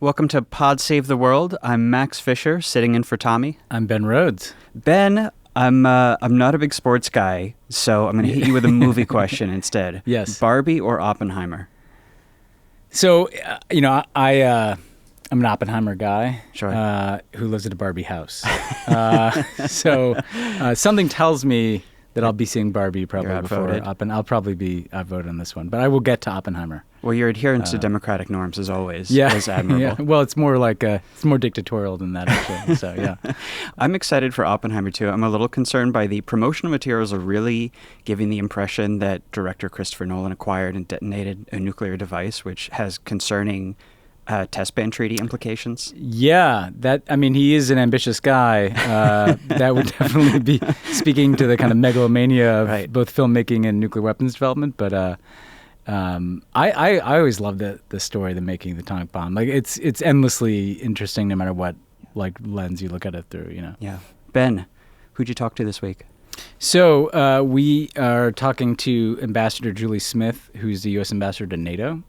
Welcome to Pod Save the World. I'm Max Fisher, sitting in for Tommy. I'm Ben Rhodes. Ben, I'm not a big sports guy, so I'm going to hit you with a movie question instead. Yes. Barbie or Oppenheimer? So, I'm an Oppenheimer guy. Sure. Who lives at a Barbie house. So something tells me that I'll be seeing Barbie probably before Oppenheimer. I'll probably be outvoted on this one, but I will get to Oppenheimer. Well, your adherence to democratic norms, as always, yeah, is admirable. Yeah. Well, it's more like it's more dictatorial than that, actually. So, yeah. I'm excited for Oppenheimer, too. I'm a little concerned by the promotional materials are really giving the impression that director Christopher Nolan acquired and detonated a nuclear device, which has concerning test ban treaty implications. Yeah, he is an ambitious guy. That would definitely be speaking to the kind of megalomania of both filmmaking and nuclear weapons development. But I always love the story, the making of the atomic bomb. Like it's endlessly interesting, no matter what lens you look at it through. Yeah. Ben, who'd you talk to this week? So we are talking to Ambassador Julie Smith, who's the U.S. ambassador to NATO.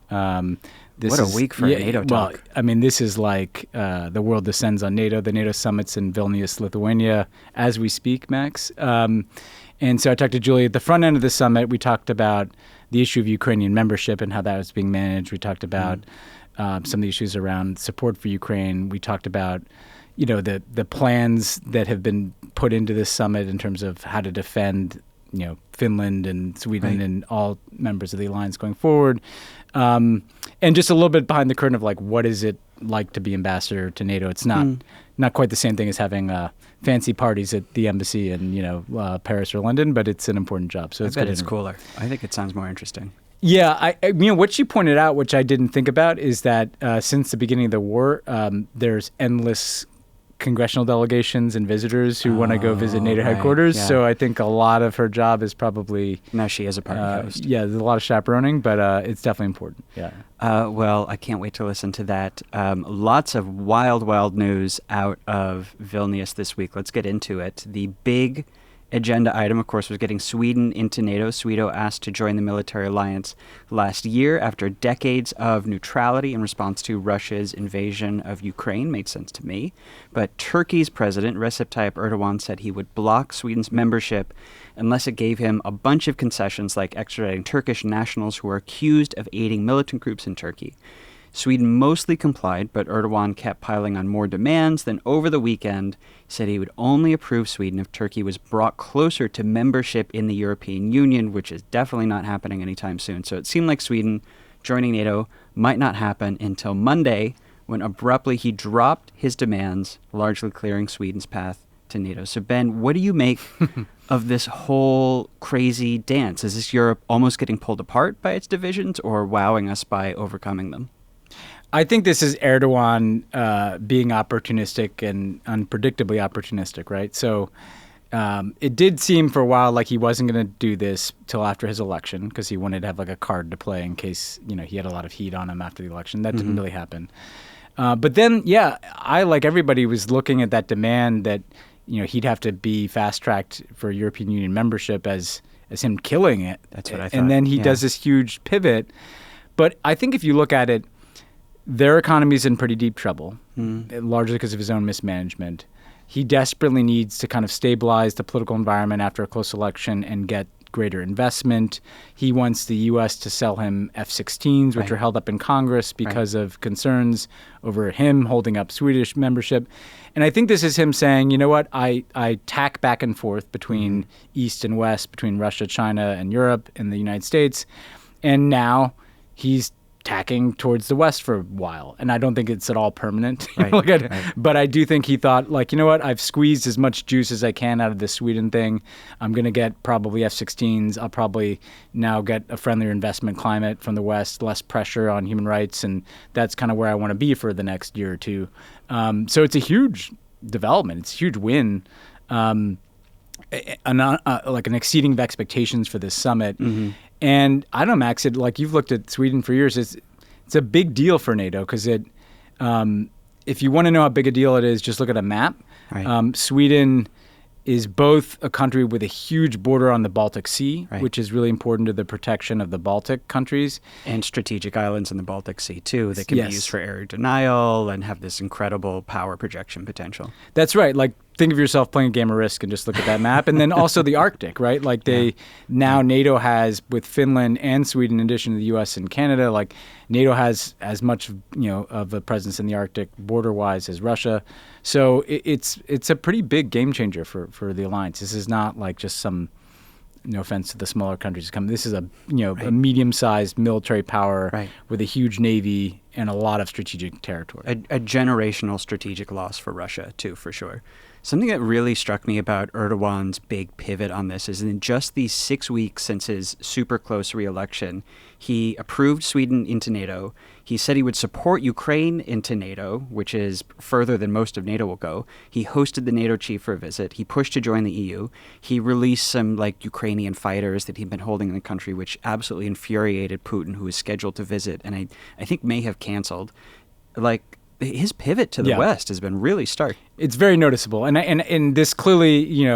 What a week for a NATO talk. Well, this is like the world descends on NATO. The NATO summit's in Vilnius, Lithuania, as we speak, Max. And so I talked to Julie at the front end of the summit. We talked about the issue of Ukrainian membership and how that was being managed. We talked about some of the issues around support for Ukraine. We talked about the plans that have been put into this summit in terms of how to defend Finland and Sweden and all members of the alliance going forward. And just a little bit behind the curtain of what is it like to be ambassador to NATO? It's not quite the same thing as having fancy parties at the embassy in Paris or London, but it's an important job. So it's cooler. I think it sounds more interesting. Yeah, what she pointed out, which I didn't think about, is that since the beginning of the war, there's endless congressional delegations and visitors who want to go visit NATO headquarters. Yeah. So I think a lot of her job is probably... Now she is a party host. Yeah, there's a lot of chaperoning, but it's definitely important. Yeah. Well, I can't wait to listen to that. Lots of wild news out of Vilnius this week. Let's get into it. The big agenda item, of course, was getting Sweden into NATO. Sweden asked to join the military alliance last year after decades of neutrality in response to Russia's invasion of Ukraine. Made sense to me. But Turkey's president, Recep Tayyip Erdogan, said he would block Sweden's membership unless it gave him a bunch of concessions like extraditing Turkish nationals who are accused of aiding militant groups in Turkey. Sweden mostly complied, but Erdogan kept piling on more demands. Then over the weekend, he said he would only approve Sweden if Turkey was brought closer to membership in the European Union, which is definitely not happening anytime soon. So it seemed like Sweden joining NATO might not happen until Monday, when abruptly he dropped his demands, largely clearing Sweden's path to NATO. So Ben, what do you make of this whole crazy dance? Is this Europe almost getting pulled apart by its divisions or wowing us by overcoming them? I think this is Erdogan being opportunistic and unpredictably opportunistic, right? So it did seem for a while like he wasn't going to do this till after his election because he wanted to have a card to play in case he had a lot of heat on him after the election. That didn't really happen. But then, I, like everybody, was looking at that demand that he'd have to be fast-tracked for European Union membership as him killing it. That's what I thought. And then he does this huge pivot. But I think if you look at it, their economy's in pretty deep trouble, largely because of his own mismanagement. He desperately needs to kind of stabilize the political environment after a close election and get greater investment. He wants the U.S. to sell him F-16s, which are held up in Congress because of concerns over him holding up Swedish membership. And I think this is him saying, you know what, I tack back and forth between East and West, between Russia, China, and Europe and the United States. And now he's tacking towards the West for a while. And I don't think it's at all permanent. But I do think he thought, you know what, I've squeezed as much juice as I can out of this Sweden thing. I'm going to get probably F-16s. I'll probably now get a friendlier investment climate from the West, less pressure on human rights. And that's kind of where I want to be for the next year or two. So it's a huge development. It's a huge win. An exceeding of expectations for this summit. And I don't know, Max, you've looked at Sweden for years. It's a big deal for NATO because if you want to know how big a deal it is, just look at a map. Sweden is both a country with a huge border on the Baltic Sea, Right. which is really important to the protection of the Baltic countries. And strategic islands in the Baltic Sea, too, that can Yes. be used for area denial and have this incredible power projection potential. That's right. Like, think of yourself playing a game of Risk and just look at that map. And then also the Arctic, right? Like now NATO has, with Finland and Sweden, in addition to the U.S. and Canada, like NATO has as much, of a presence in the Arctic border-wise as Russia. So it's a pretty big game changer for the alliance. This is not like just some, no offense to the smaller countries coming. This is a a medium-sized military power with a huge navy and a lot of strategic territory. A generational strategic loss for Russia, too, for sure. Something that really struck me about Erdogan's big pivot on this is in just these 6 weeks since his super close re-election, he approved Sweden into NATO. He said he would support Ukraine into NATO, which is further than most of NATO will go. He hosted the NATO chief for a visit. He pushed to join the EU. He released some Ukrainian fighters that he'd been holding in the country, which absolutely infuriated Putin, who was scheduled to visit and I think may have canceled. His pivot to the West has been really stark. It's very noticeable. And this clearly,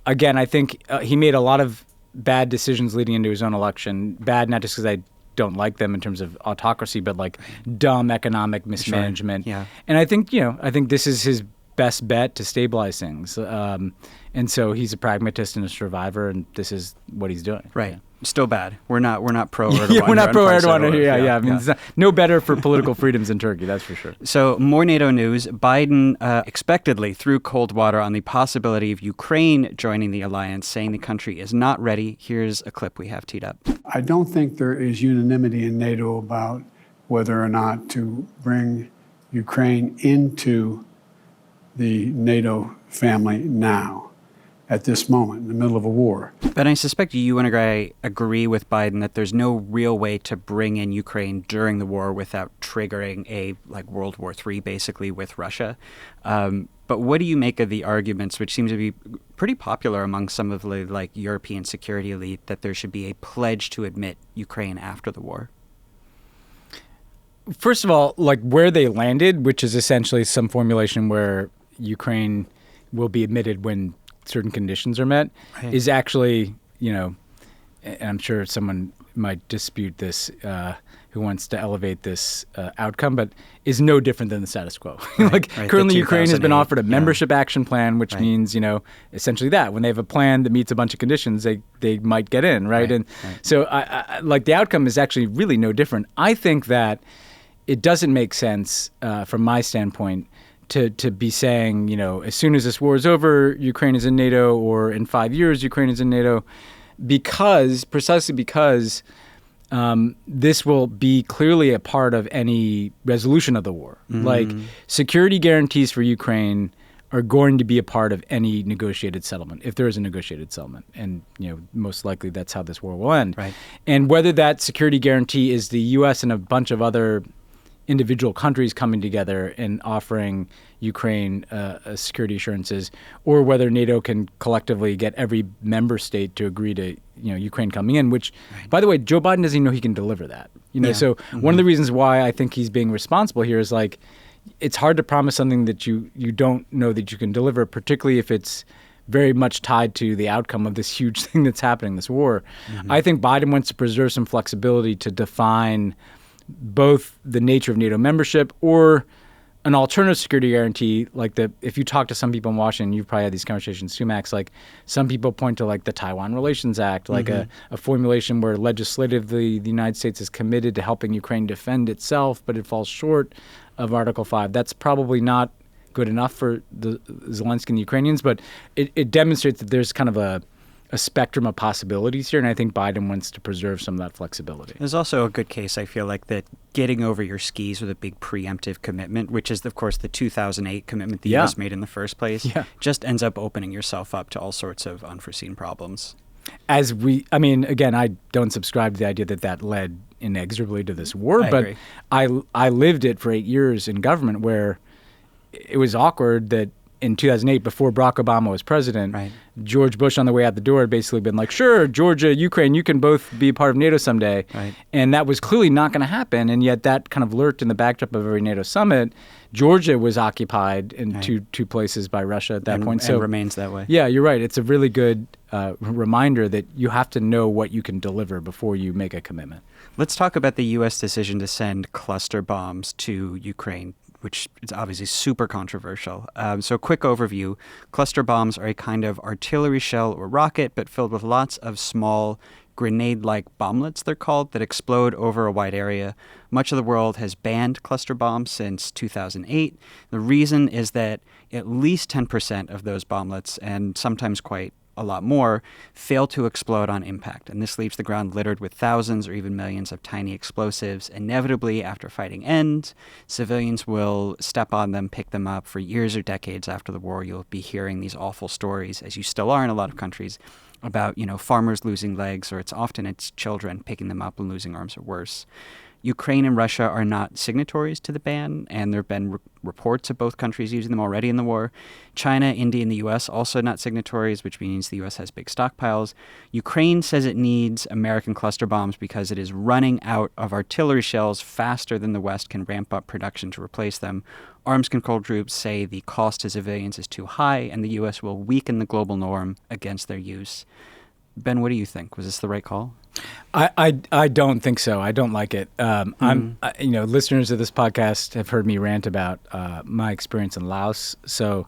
again, I think he made a lot of bad decisions leading into his own election. Bad not just because I don't like them in terms of autocracy, but dumb economic mismanagement. Sure. Yeah. And I think, I think this is his best bet to stabilize things. And so he's a pragmatist and a survivor, and this is what he's doing. Right. Yeah. Still bad. We're not pro Erdogan. Yeah, we're not pro Erdogan. Yeah. I mean, Yeah. it's no better for political freedoms in Turkey, that's for sure. So more NATO news. Biden expectedly threw cold water on the possibility of Ukraine joining the alliance, saying the country is not ready. Here's a clip we have teed up. I don't think there is unanimity in NATO about whether or not to bring Ukraine into the NATO family now, at this moment, in the middle of a war. But I suspect you and I agree with Biden that there's no real way to bring in Ukraine during the war without triggering a World War III, basically, with Russia. But what do you make of the arguments, which seem to be pretty popular among some of the European security elite, that there should be a pledge to admit Ukraine after the war? First of all, where they landed, which is essentially some formulation where Ukraine will be admitted when certain conditions are met, is actually, and I'm sure someone might dispute this, who wants to elevate this outcome, but is no different than the status quo. Currently, Ukraine has been offered a membership action plan, which means, essentially that when they have a plan that meets a bunch of conditions, they might get in, right? So, I the outcome is actually really no different. I think that it doesn't make sense from my standpoint to be saying, as soon as this war is over, Ukraine is in NATO, or in 5 years, Ukraine is in NATO, precisely because this will be clearly a part of any resolution of the war. Security guarantees for Ukraine are going to be a part of any negotiated settlement, if there is a negotiated settlement. And, most likely that's how this war will end. Right. And whether that security guarantee is the U.S. and a bunch of other individual countries coming together and offering Ukraine security assurances, or whether NATO can collectively get every member state to agree to Ukraine coming in, which, by the way, Joe Biden doesn't even know he can deliver that. So one of the reasons why I think he's being responsible here is it's hard to promise something that you don't know that you can deliver, particularly if it's very much tied to the outcome of this huge thing that's happening, this war. I think Biden wants to preserve some flexibility to define both the nature of NATO membership or an alternative security guarantee, if you talk to some people in Washington, you've probably had these conversations too, Max, some people point to the Taiwan Relations Act, a formulation where legislatively the United States is committed to helping Ukraine defend itself, but it falls short of Article 5. That's probably not good enough for the Zelensky and the Ukrainians, but it demonstrates that there's kind of a spectrum of possibilities here, and I think Biden wants to preserve some of that flexibility. There's also a good case, I feel that getting over your skis with a big preemptive commitment, which is, of course, the 2008 commitment the U.S. made in the first place, just ends up opening yourself up to all sorts of unforeseen problems. Again, I don't subscribe to the idea that led inexorably to this war, but I lived it for 8 years in government where it was awkward that in 2008, before Barack Obama was president, Right. George Bush on the way out the door had basically been like, sure, Georgia, Ukraine, you can both be a part of NATO someday. Right. And that was clearly not going to happen. And yet that kind of lurked in the backdrop of every NATO summit. Georgia was occupied in two places by Russia at that point. And remains that way. Yeah, you're right. It's a really good reminder that you have to know what you can deliver before you make a commitment. Let's talk about the U.S. decision to send cluster bombs to Ukraine, which is obviously super controversial. So quick overview. Cluster bombs are a kind of artillery shell or rocket, but filled with lots of small grenade-like bomblets, they're called, that explode over a wide area. Much of the world has banned cluster bombs since 2008. The reason is that at least 10% of those bomblets, and sometimes quite a lot more, fail to explode on impact. And this leaves the ground littered with thousands or even millions of tiny explosives. Inevitably, after fighting ends, civilians will step on them, pick them up. For years or decades after the war, you'll be hearing these awful stories, as you still are in a lot of countries, about, farmers losing legs, or it's children picking them up and losing arms or worse. Ukraine and Russia are not signatories to the ban, and there have been reports of both countries using them already in the war. China, India, and the U.S. also not signatories, which means the U.S. has big stockpiles. Ukraine says it needs American cluster bombs because it is running out of artillery shells faster than the West can ramp up production to replace them. Arms control groups say the cost to civilians is too high, and the U.S. will weaken the global norm against their use. Ben, what do you think? Was this the right call? I don't think so. I don't like it. Listeners of this podcast have heard me rant about my experience in Laos. So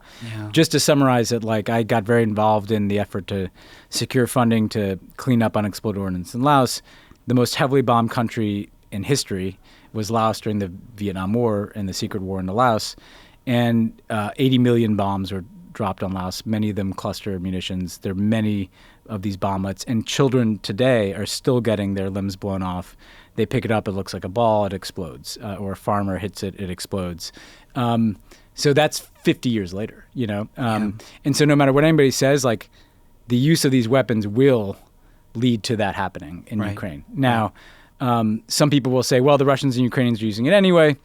just to summarize it, I got very involved in the effort to secure funding to clean up unexploded ordnance in Laos. The most heavily bombed country in history was Laos during the Vietnam War and the secret war into Laos. And 80 million bombs were dropped on Laos, many of them cluster munitions. There are many of these bomblets, and children today are still getting their limbs blown off. They pick it up, it looks like a ball, it explodes. Or a farmer hits it, it explodes. So that's 50 years later, And so no matter what anybody says, the use of these weapons will lead to that happening in Ukraine. Now, some people will say, well, the Russians and Ukrainians are using it anyway.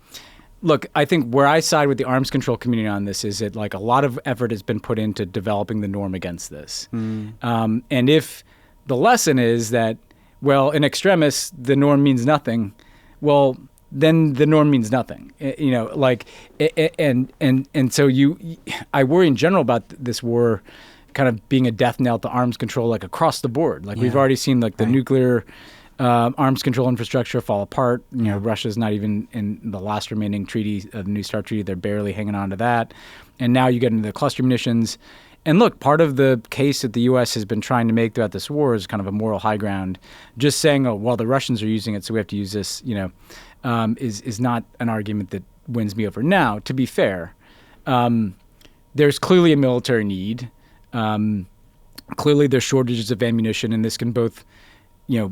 Look, I think where I side with the arms control community on this is that a lot of effort has been put into developing the norm against this. And if the lesson is that, well, in extremis, the norm means nothing, well, then the norm means nothing. So I worry in general about this war kind of being a death knell to arms control across the board. We've already seen the nuclear arms control infrastructure fall apart. Russia's not even in the last remaining treaty, the New START treaty. They're barely hanging on to that. And now you get into the cluster munitions. And look, part of the case that the U.S. has been trying to make throughout this war is kind of a moral high ground. Just saying, oh, well, the Russians are using it, so we have to use this, is not an argument that wins me over. Now, to be fair, there's clearly a military need. Clearly there's shortages of ammunition, and this can both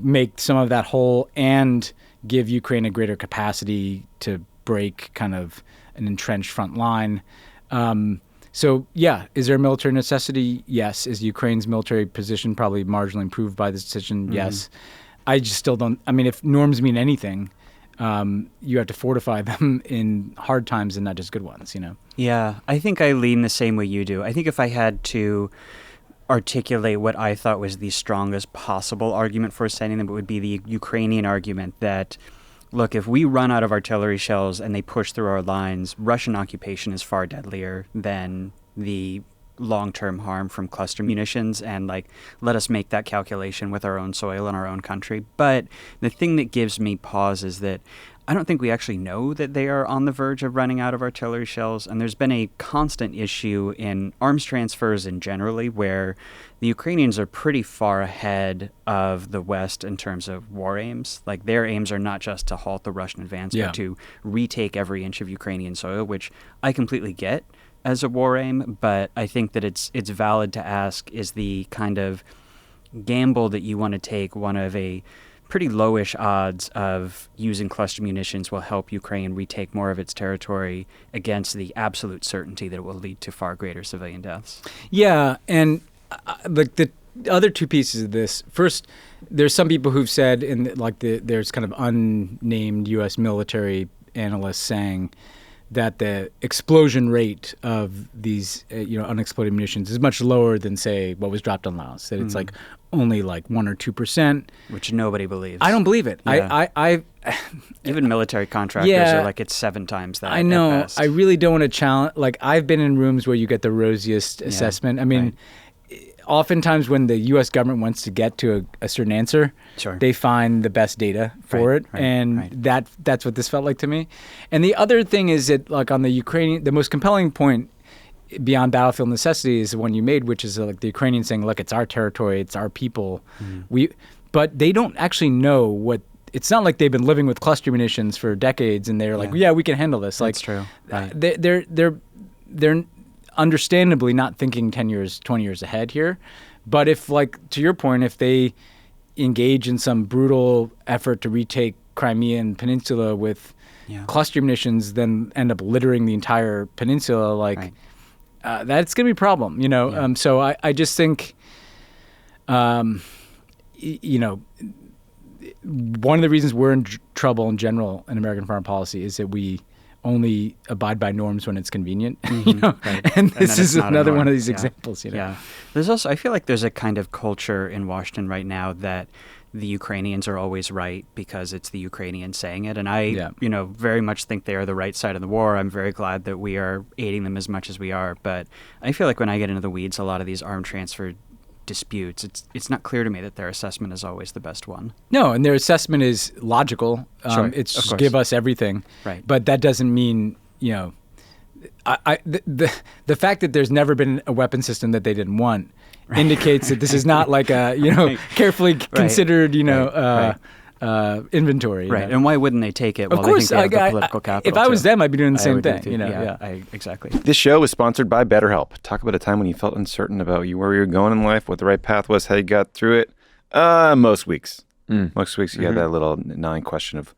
make some of that whole and give Ukraine a greater capacity to break kind of an entrenched front line. Is there a military necessity? Yes. Is Ukraine's military position probably marginally improved by this decision? Yes. I just still don't. I mean, if norms mean anything, you have to fortify them in hard times and not just good ones, Yeah, I think I lean the same way you do. I think if I had to articulate what I thought was the strongest possible argument for sending them, it would be the Ukrainian argument that, look, if we run out of artillery shells and they push through our lines, Russian occupation is far deadlier than the long-term harm from cluster munitions, and let us make that calculation with our own soil and our own country. But the thing that gives me pause is that I don't think we actually know that they are on the verge of running out of artillery shells, and there's been a constant issue in arms transfers and generally where the Ukrainians are pretty far ahead of the West in terms of war aims. Their aims are not just to halt the Russian advance, but to retake every inch of Ukrainian soil, which I completely get as a war aim, but I think that it's valid to ask, is the kind of gamble that you want to take one of a pretty lowish odds of using cluster munitions will help Ukraine retake more of its territory against the absolute certainty that it will lead to far greater civilian deaths? Yeah, and the other two pieces of this. First, there's some people who've said, there's kind of unnamed U.S. military analysts saying that the explosion rate of these unexploded munitions is much lower than, say, what was dropped on Laos. That it's like only like 1 or 2%, which nobody believes. I don't believe it. Yeah. I even military contractors are like, it's 7 times that. I know. At best. I really don't want to challenge. Like, I've been in rooms where you get the rosiest assessment. I mean, oftentimes when the U.S. government wants to get to a certain answer, they find the best data for it, and that's what this felt like to me. And the other thing is that, like, on the Ukrainian, the most compelling point beyond battlefield necessity is the one you made, which is like the Ukrainians saying, "Look, it's our territory, it's our people." But they don't actually know what. It's not like they've been living with cluster munitions for decades, and they're like, "Yeah, we can handle this." Like, that's true. Right. They're understandably not thinking 10 years, 20 years ahead here. But if, like, to your point, if they engage in some brutal effort to retake Crimean Peninsula with cluster munitions, then end up littering the entire peninsula, like, that's going to be a problem, you know? Yeah. So I just think, one of the reasons we're in trouble in general in American foreign policy is that we only abide by norms when it's convenient, you know? And this is another one of these examples, you know? Yeah. There's also, I feel like there's a kind of culture in Washington right now that the Ukrainians are always right because it's the Ukrainians saying it. And I, very much think they are the right side of the war. I'm very glad that we are aiding them as much as we are. But I feel like when I get into the weeds, a lot of these arm transfer disputes, it's not clear to me that their assessment is always the best one. No, and their assessment is logical. It's just give us everything. Right. But that doesn't mean, the fact that there's never been a weapon system that they didn't want indicates that this is not like a, carefully considered, inventory. Right. And why wouldn't they take it? Well, of course, they think they have the political capital. If I was them, I'd be doing the same thing. Exactly. This show is sponsored by BetterHelp. Talk about a time when you felt uncertain about where you were going in life, what the right path was, how you got through it. Most weeks. Most weeks you had that little gnawing question of,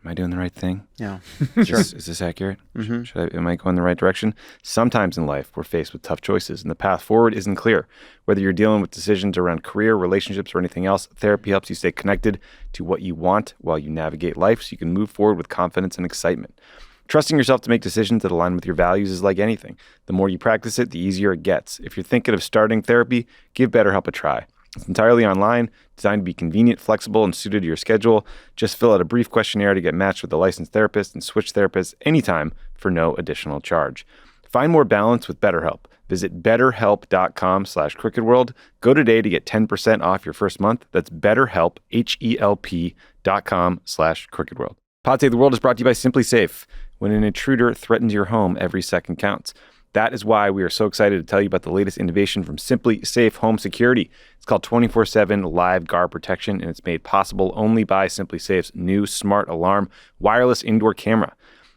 am I doing the right thing? Yeah. Is this accurate? Am I going the right direction? Sometimes in life, we're faced with tough choices, and the path forward isn't clear. Whether you're dealing with decisions around career, relationships, or anything else, therapy helps you stay connected to what you want while you navigate life so you can move forward with confidence and excitement. Trusting yourself to make decisions that align with your values is like anything. The more you practice it, the easier it gets. If you're thinking of starting therapy, give BetterHelp a try. It's entirely online, designed to be convenient, flexible, and suited to your schedule. Just fill out a brief questionnaire to get matched with a licensed therapist and switch therapists anytime for no additional charge. Find more balance with BetterHelp. Visit betterhelp.com/crookedworld. Go today to get 10% off your first month. That's BetterHelp, HELP.com/crookedworld. Pod Save the World is brought to you by Simply Safe. When an intruder threatens your home, every second counts. That is why we are so excited to tell you about the latest innovation from Simply Safe Home Security. It's called 24/7 Live Guard Protection, and it's made possible only by Simply Safe's new Smart Alarm wireless indoor camera.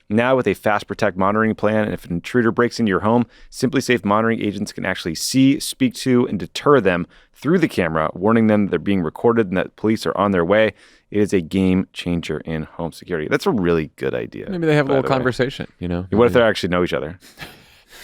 Now with a Fast Protect monitoring plan, and if an intruder breaks into your home, Simply Safe monitoring agents can actually see, speak to, and deter them through the camera, warning them that they're being recorded and that police are on their way. It is a game changer in home security. That's a really good idea. Maybe they have a little conversation, What if they actually know each other?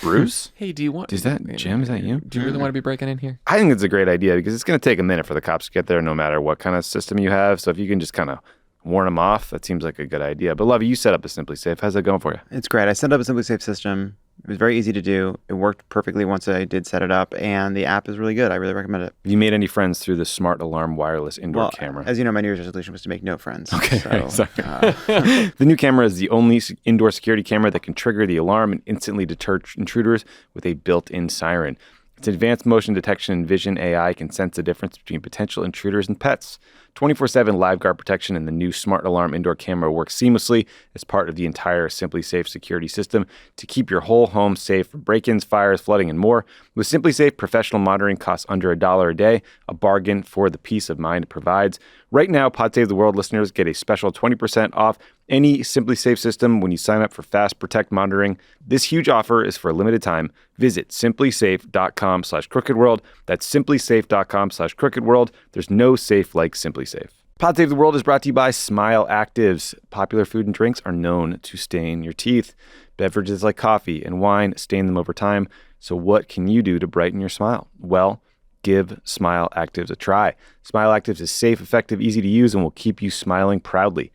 Bruce? Hey, do you want... Is that Jim? Is that you? Do you really want to be breaking in here? I think it's a great idea because it's going to take a minute for the cops to get there no matter what kind of system you have. So if you can just kind of warn them off, that seems like a good idea. But Lovey, you set up a Simply Safe. How's that going for you? It's great. I set up a Simply Safe system. It was very easy to do. It worked perfectly once I did set it up, and the app is really good. I really recommend it. Have you made any friends through the Smart Alarm wireless indoor camera? As you know, my New Year's resolution was to make no friends. Okay, the new camera is the only indoor security camera that can trigger the alarm and instantly deter intruders with a built-in siren. Its advanced motion detection and vision AI can sense the difference between potential intruders and pets. 24/7 Live Guard Protection and the new Smart Alarm indoor camera work seamlessly as part of the entire Simply Safe security system to keep your whole home safe from break-ins, fires, flooding, and more. With Simply Safe, professional monitoring costs under $1 a day, a bargain for the peace of mind it provides. Right now, Pod Save the World listeners get a special 20% off any Simply Safe system when you sign up for Fast Protect monitoring. This huge offer is for a limited time. Visit simplysafe.com/crookedworld. That's simplysafe.com/crookedworld. There's no safe like Simply Safe. Pod Save the World is brought to you by Smile Actives. Popular food and drinks are known to stain your teeth. Beverages like coffee and wine stain them over time. So what can you do to brighten your smile? Well, give Smile Actives a try. Smile Actives is safe, effective, easy to use, and will keep you smiling proudly.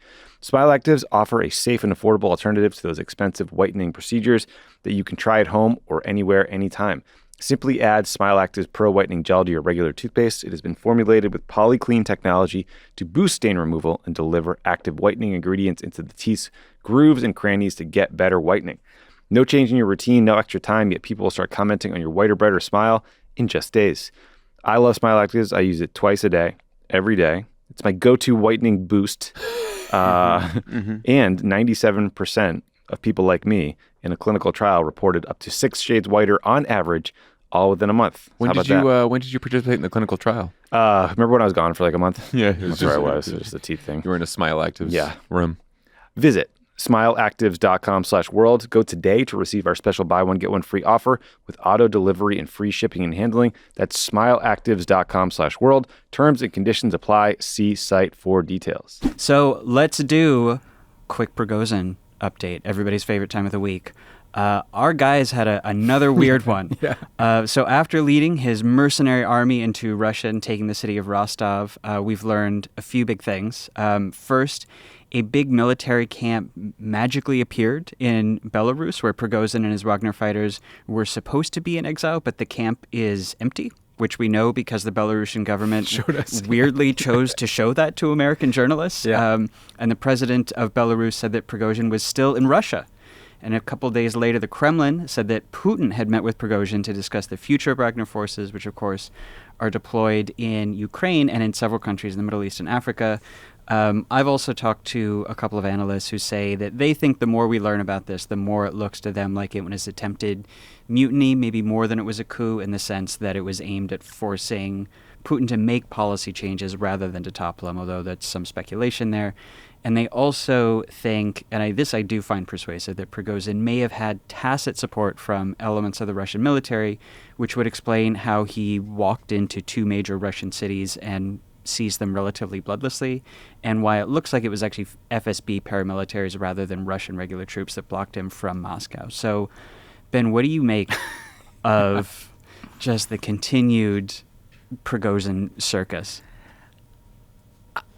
Smile Actives offer a safe and affordable alternative to those expensive whitening procedures that you can try at home or anywhere, anytime. Simply add Smile Actives Pro Whitening Gel to your regular toothpaste. It has been formulated with PolyClean technology to boost stain removal and deliver active whitening ingredients into the teeth's grooves and crannies to get better whitening. No change in your routine, no extra time, yet people will start commenting on your whiter, brighter smile in just days. I love Smile Actives. I use it twice a day, every day. It's my go-to whitening boost. And 97% of people like me in a clinical trial reported up to 6 shades whiter on average, all within a month. When did you participate in the clinical trial? Remember when I was gone for like a month? Yeah, That's where I was. It was just a teeth thing. You were in a Smile Actives room. Visit smileactives.com/world. Go today to receive our special buy one, get one free offer with auto delivery and free shipping and handling. That's smileactives.com/world. Terms and conditions apply. See site for details. So let's do quick Prigozhin update, everybody's favorite time of the week. Our guys had another weird one. So after leading his mercenary army into Russia and taking the city of Rostov, we've learned a few big things. First, a big military camp magically appeared in Belarus where Prigozhin and his Wagner fighters were supposed to be in exile, but the camp is empty, which we know because the Belarusian government weirdly chose to show that to American journalists. And the president of Belarus said that Prigozhin was still in Russia. And a couple days later, the Kremlin said that Putin had met with Prigozhin to discuss the future of Wagner forces, which, of course, are deployed in Ukraine and in several countries in the Middle East and Africa. I've also talked to a couple of analysts who say that they think the more we learn about this, the more it looks to them like it was attempted mutiny, maybe more than it was a coup, in the sense that it was aimed at forcing Putin to make policy changes rather than to topple him, although that's some speculation there. And they also think, and I do find persuasive, that Prigozhin may have had tacit support from elements of the Russian military, which would explain how he walked into 2 major Russian cities and seized them relatively bloodlessly, and why it looks like it was actually FSB paramilitaries rather than Russian regular troops that blocked him from Moscow. So, Ben, what do you make of just the continued Prigozhin circus?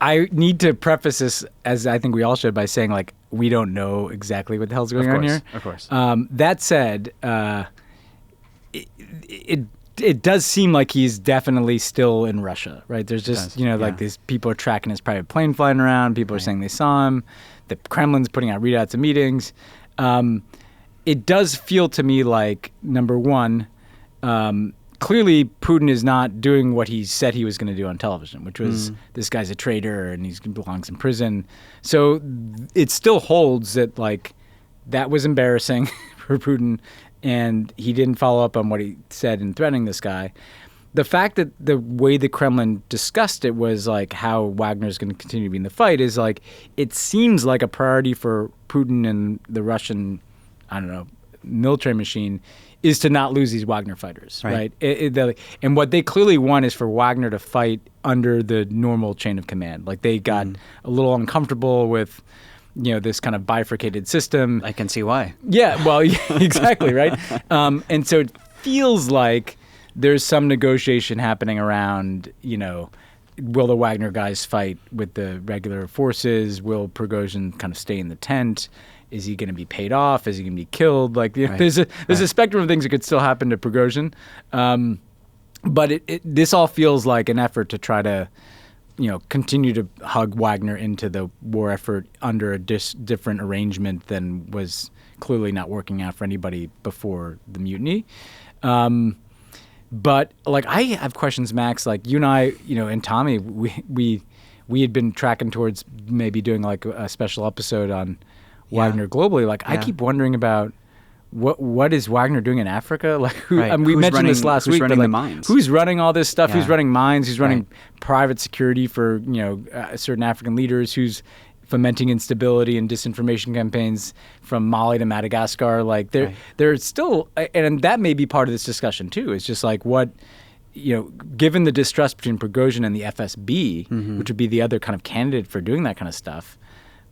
I need to preface this, as I think we all should, by saying, like, we don't know exactly what the hell's going on here. Of course. That said, it does seem like he's definitely still in Russia, right? There's just, like these people are tracking his private plane flying around. People are saying they saw him. The Kremlin's putting out readouts of meetings. It does feel to me like, number one, clearly Putin is not doing what he said he was going to do on television, which was this guy's a traitor and he belongs in prison. So it still holds that, like, that was embarrassing for Putin, and he didn't follow up on what he said in threatening this guy. The fact that the way the Kremlin discussed it was like how Wagner is going to continue to be in the fight is like, it seems like a priority for Putin and the Russian, military machine is to not lose these Wagner fighters, right? And what they clearly want is for Wagner to fight under the normal chain of command. Like, they got a little uncomfortable with, this kind of bifurcated system. I can see why. Yeah, well, exactly, right? And so it feels like there's some negotiation happening around, will the Wagner guys fight with the regular forces? Will Prigozhin kind of stay in the tent? Is he going to be paid off? Is he going to be killed? Like, there's a spectrum of things that could still happen to Prigozhin. But this all feels like an effort to try to, continue to hug Wagner into the war effort under a different arrangement than was clearly not working out for anybody before the mutiny. But, like, I have questions, Max. Like, you and I, and Tommy, we had been tracking towards maybe doing, like, a special episode on Wagner globally. Like, I keep wondering about what is Wagner doing in Africa? Like, we mentioned this last week. Who's running like, the mines? Who's running all this stuff? Who's running mines? Who's running private security for certain African leaders? Who's fomenting instability and disinformation campaigns from Mali to Madagascar? Like, there's still, and that may be part of this discussion too. It's just like what. Given the distrust between Prigozhin and the FSB, which would be the other kind of candidate for doing that kind of stuff,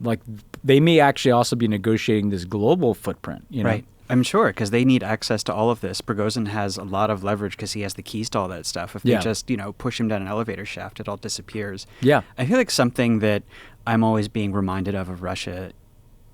like they may actually also be negotiating this global footprint, you know? Right. I'm sure, because they need access to all of this. Prigozhin has a lot of leverage because he has the keys to all that stuff. If they just, push him down an elevator shaft, it all disappears. Yeah. I feel like something that I'm always being reminded of Russia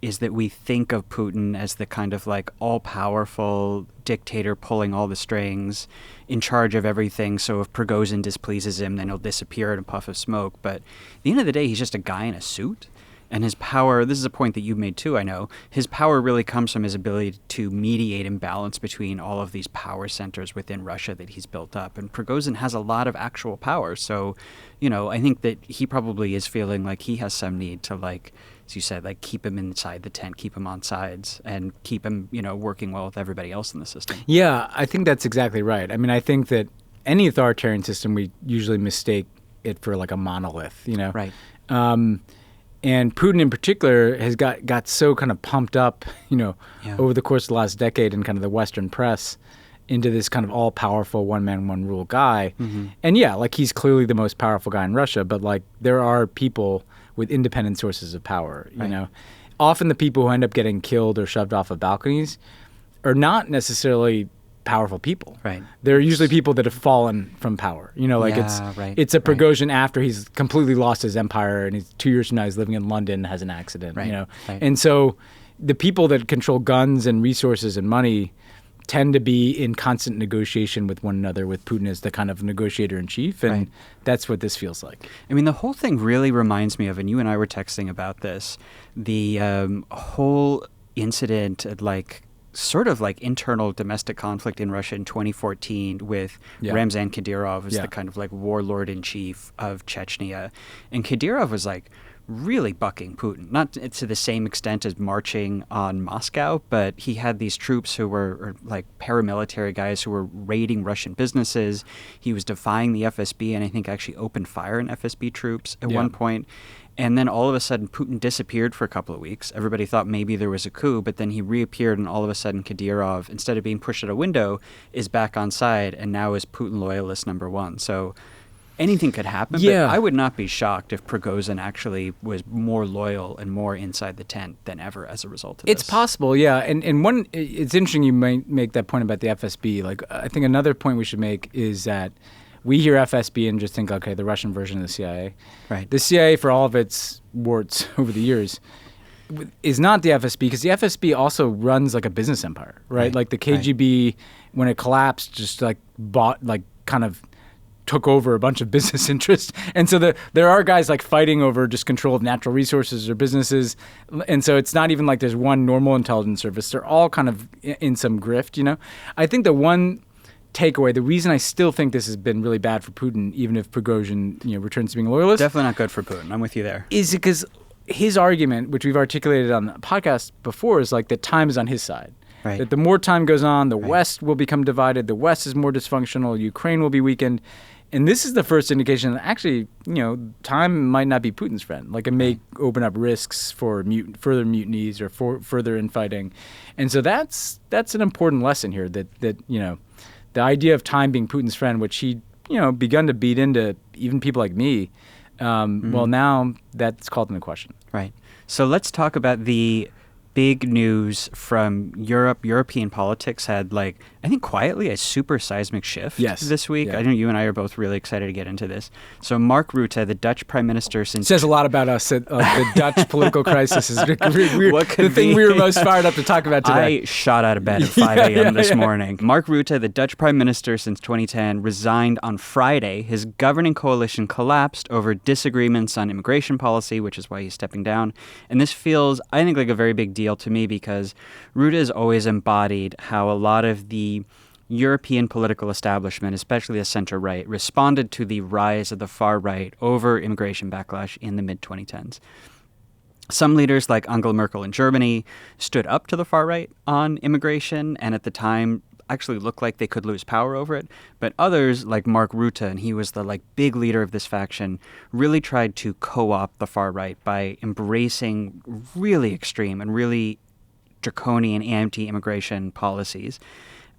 is that we think of Putin as the kind of like all-powerful dictator pulling all the strings, in charge of everything. So if Prigozhin displeases him, then he'll disappear in a puff of smoke. But at the end of the day, he's just a guy in a suit. And his power, this is a point that you've made too, I know, his power really comes from his ability to mediate imbalance between all of these power centers within Russia that he's built up. And Prigozhin has a lot of actual power. So, I think that he probably is feeling like he has some need to, like, as you said, like keep him inside the tent, keep him on sides, and keep him, working well with everybody else in the system. Yeah, I think that's exactly right. I mean, I think that any authoritarian system, we usually mistake it for like a monolith, Right. And Putin in particular has got so kind of pumped up, over the course of the last decade in kind of the Western press into this kind of all-powerful one-man, one-rule guy. Mm-hmm. And yeah, like he's clearly the most powerful guy in Russia, but like there are people with independent sources of power, you know. Often the people who end up getting killed or shoved off of balconies are not necessarily powerful people. Right. They're usually people that have fallen from power. It's a Prigozhin after he's completely lost his empire and he's 2 years from now he's living in London and has an accident. Right. And so the people that control guns and resources and money tend to be in constant negotiation with one another, with Putin as the kind of negotiator in chief, and that's what this feels like. I mean, the whole thing really reminds me of, and you and I were texting about this, the whole incident sort of like internal domestic conflict in Russia in 2014 with Ramzan Kadyrov as the kind of like warlord in chief of Chechnya. And Kadyrov was like really bucking Putin, not to the same extent as marching on Moscow, but he had these troops who were like paramilitary guys who were raiding Russian businesses. He was defying the FSB and I think actually opened fire on FSB troops at one point. And then all of a sudden, Putin disappeared for a couple of weeks. Everybody thought maybe there was a coup, but then he reappeared, and all of a sudden, Kadyrov, instead of being pushed out a window, is back on side, and now is Putin loyalist number one. So anything could happen, but I would not be shocked if Prigozhin actually was more loyal and more inside the tent than ever as a result of this. It's possible, yeah. And one, it's interesting you might make that point about the FSB. Like, I think another point we should make is that we hear FSB and just think, okay, the Russian version of the CIA. Right. The CIA, for all of its warts over the years, is not the FSB, because the FSB also runs like a business empire, right? Like the KGB, when it collapsed, just like bought, like kind of took over a bunch of business interests. And so there are guys like fighting over just control of natural resources or businesses. And so it's not even like there's one normal intelligence service. They're all kind of in some grift, I think the one takeaway, the reason I still think this has been really bad for Putin, even if Prigozhin, returns to being a loyalist. Definitely not good for Putin. I'm with you there. Is because his argument, which we've articulated on the podcast before, is like that time is on his side. Right. That the more time goes on, the West will become divided. The West is more dysfunctional. Ukraine will be weakened. And this is the first indication that actually, time might not be Putin's friend. Like it may open up risks for further mutinies or for further infighting. And so that's an important lesson here that the idea of time being Putin's friend, which he, begun to beat into even people like me, well, now that's called into question. Right. So let's talk about the big news from Europe. European politics had, I think quietly, a super seismic shift this week. Yeah. I know you and I are both really excited to get into this. So Mark Rutte, the Dutch prime minister since... Says a lot about us. The Dutch political crisis is the thing we were most fired up to talk about today. I shot out of bed at 5 a.m. this morning. Mark Rutte, the Dutch prime minister since 2010, resigned on Friday. His governing coalition collapsed over disagreements on immigration policy, which is why he's stepping down. And this feels, I think, like a very big deal to me because Rutte has always embodied how a lot of the European political establishment, especially the center-right, responded to the rise of the far right over immigration backlash in the mid-2010s. Some leaders like Angela Merkel in Germany stood up to the far right on immigration and at the time actually looked like they could lose power over it. But others like Mark Rutte, and he was the big leader of this faction, really tried to co-opt the far right by embracing really extreme and really draconian anti-immigration policies.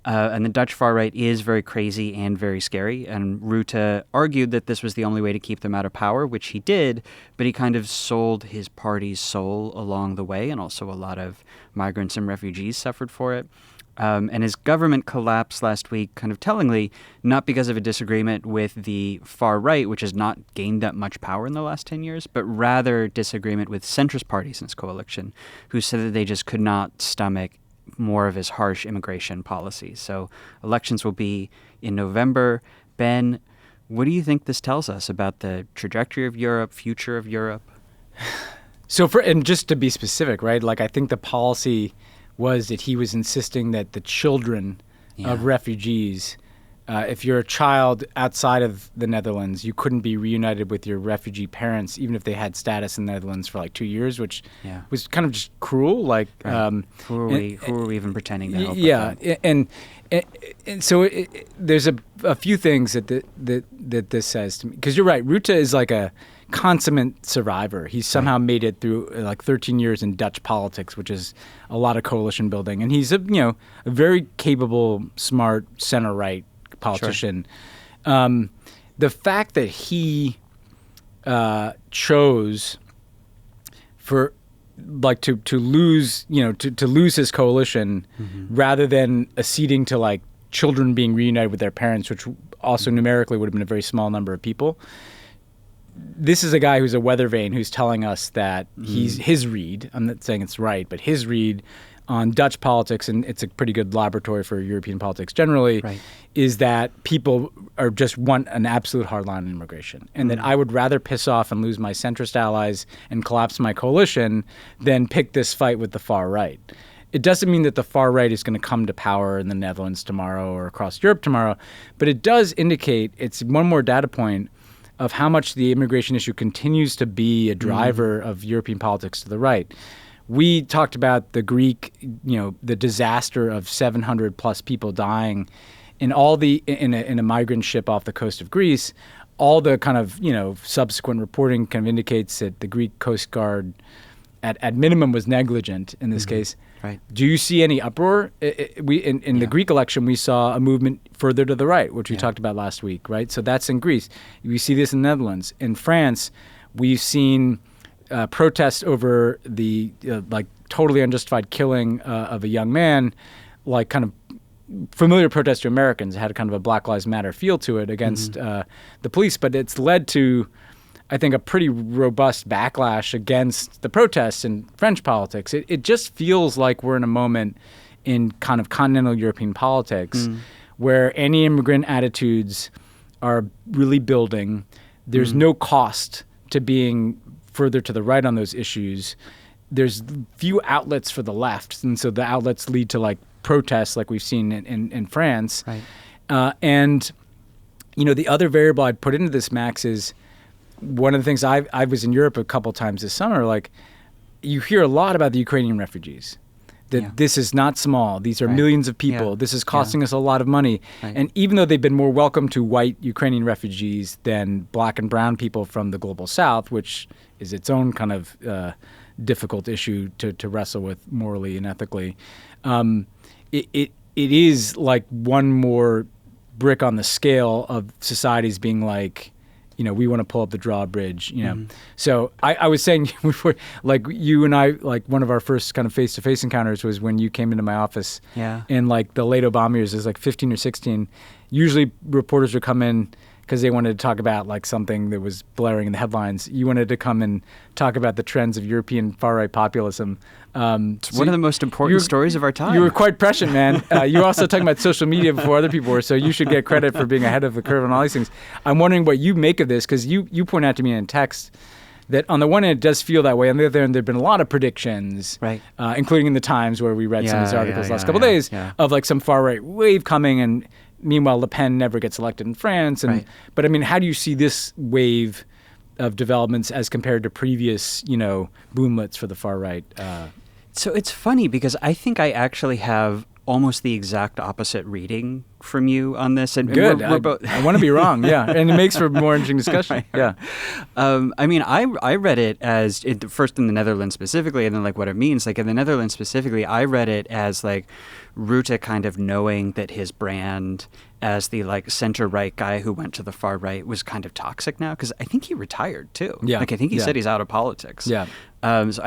And the Dutch far right is very crazy and very scary. And Rutte argued that this was the only way to keep them out of power, which he did, but he kind of sold his party's soul along the way, and also a lot of migrants and refugees suffered for it. And his government collapsed last week, kind of tellingly, not because of a disagreement with the far right, which has not gained that much power in the last 10 years, but rather disagreement with centrist parties in his coalition, who said that they just could not stomach more of his harsh immigration policies. So elections will be in November. Ben, what do you think this tells us about the trajectory of Europe, future of Europe? So and just to be specific, right? Like, I think the policy was that he was insisting that the children of refugees, if you're a child outside of the Netherlands, you couldn't be reunited with your refugee parents, even if they had status in the Netherlands for like 2 years, which was kind of just cruel. Like, right. Who are we even pretending to help? Yeah, and so there's a few things that this says to me, because you're right. Rutte is like a consummate survivor. He's somehow made it through like 13 years in Dutch politics, which is a lot of coalition building, and he's a very capable, smart center-right politician. Sure. The fact that he chose for like to lose to lose his coalition rather than acceding to like children being reunited with their parents, which also numerically would have been a very small number of people. This is a guy who's a weather vane who's telling us that his read, I'm not saying it's right, but his read on Dutch politics, and it's a pretty good laboratory for European politics generally, is that people are just want an absolute hard line on immigration, and that I would rather piss off and lose my centrist allies and collapse my coalition than pick this fight with the far right. It doesn't mean that the far right is going to come to power in the Netherlands tomorrow or across Europe tomorrow, but it does indicate, it's one more data point of how much the immigration issue continues to be a driver of European politics to the right. We talked about the Greek, the disaster of 700 plus people dying in a migrant ship off the coast of Greece. All the kind of, subsequent reporting kind of indicates that the Greek Coast Guard at minimum was negligent in this case. Right. Do you see any uproar? In the Greek election, we saw a movement further to the right, which we talked about last week, right? So that's in Greece. We see this in the Netherlands. In France, we've seen protests over the totally unjustified killing of a young man, like kind of familiar protest to Americans. It had kind of a Black Lives Matter feel to it against the police, but it's led to, I think, a pretty robust backlash against the protests in French politics. It just feels like we're in a moment in kind of continental European politics where anti-immigrant attitudes are really building. There's no cost to being further to the right on those issues. There's few outlets for the left, and so the outlets lead to like protests like we've seen in France. Right. And the other variable I'd put into this, Max, is one of the things I was in Europe a couple times this summer. Like, you hear a lot about the Ukrainian refugees. That this is not small. These are millions of people. Yeah. This is costing us a lot of money. Right. And even though they've been more welcome to white Ukrainian refugees than black and brown people from the global south, which is its own kind of difficult issue to wrestle with morally and ethically, it is like one more brick on the scale of societies being like, we want to pull up the drawbridge, So I was saying before, like you and I, like one of our first kind of face-to-face encounters was when you came into my office in like the late Obama years. It was like 15 or 16. Usually reporters would come in because they wanted to talk about like something that was blaring in the headlines. You wanted to come and talk about the trends of European far-right populism. It's one of the most important stories of our time. You were quite prescient, man. You were also talking about social media before other people were, so you should get credit for being ahead of the curve on all these things. I'm wondering what you make of this, because you point out to me in text that on the one hand it does feel that way. On the other hand, there have been a lot of predictions, right? Including in the Times, where we read some of these articles last couple of days of like some far-right wave coming, and meanwhile Le Pen never gets elected in France. But I mean, how do you see this wave of developments as compared to previous, boomlets for the far right? So it's funny because I think I actually have almost the exact opposite reading from you on this. And Good. We're both I want to be wrong. Yeah, and it makes for more interesting discussion. Right. Yeah. I mean, I read it as first in the Netherlands specifically, and then like what it means. Like in the Netherlands specifically, I read it as like Rutte kind of knowing that his brand as the like center right guy who went to the far right was kind of toxic now, because I think he retired too. Yeah. Like I think he said he's out of politics. Yeah. So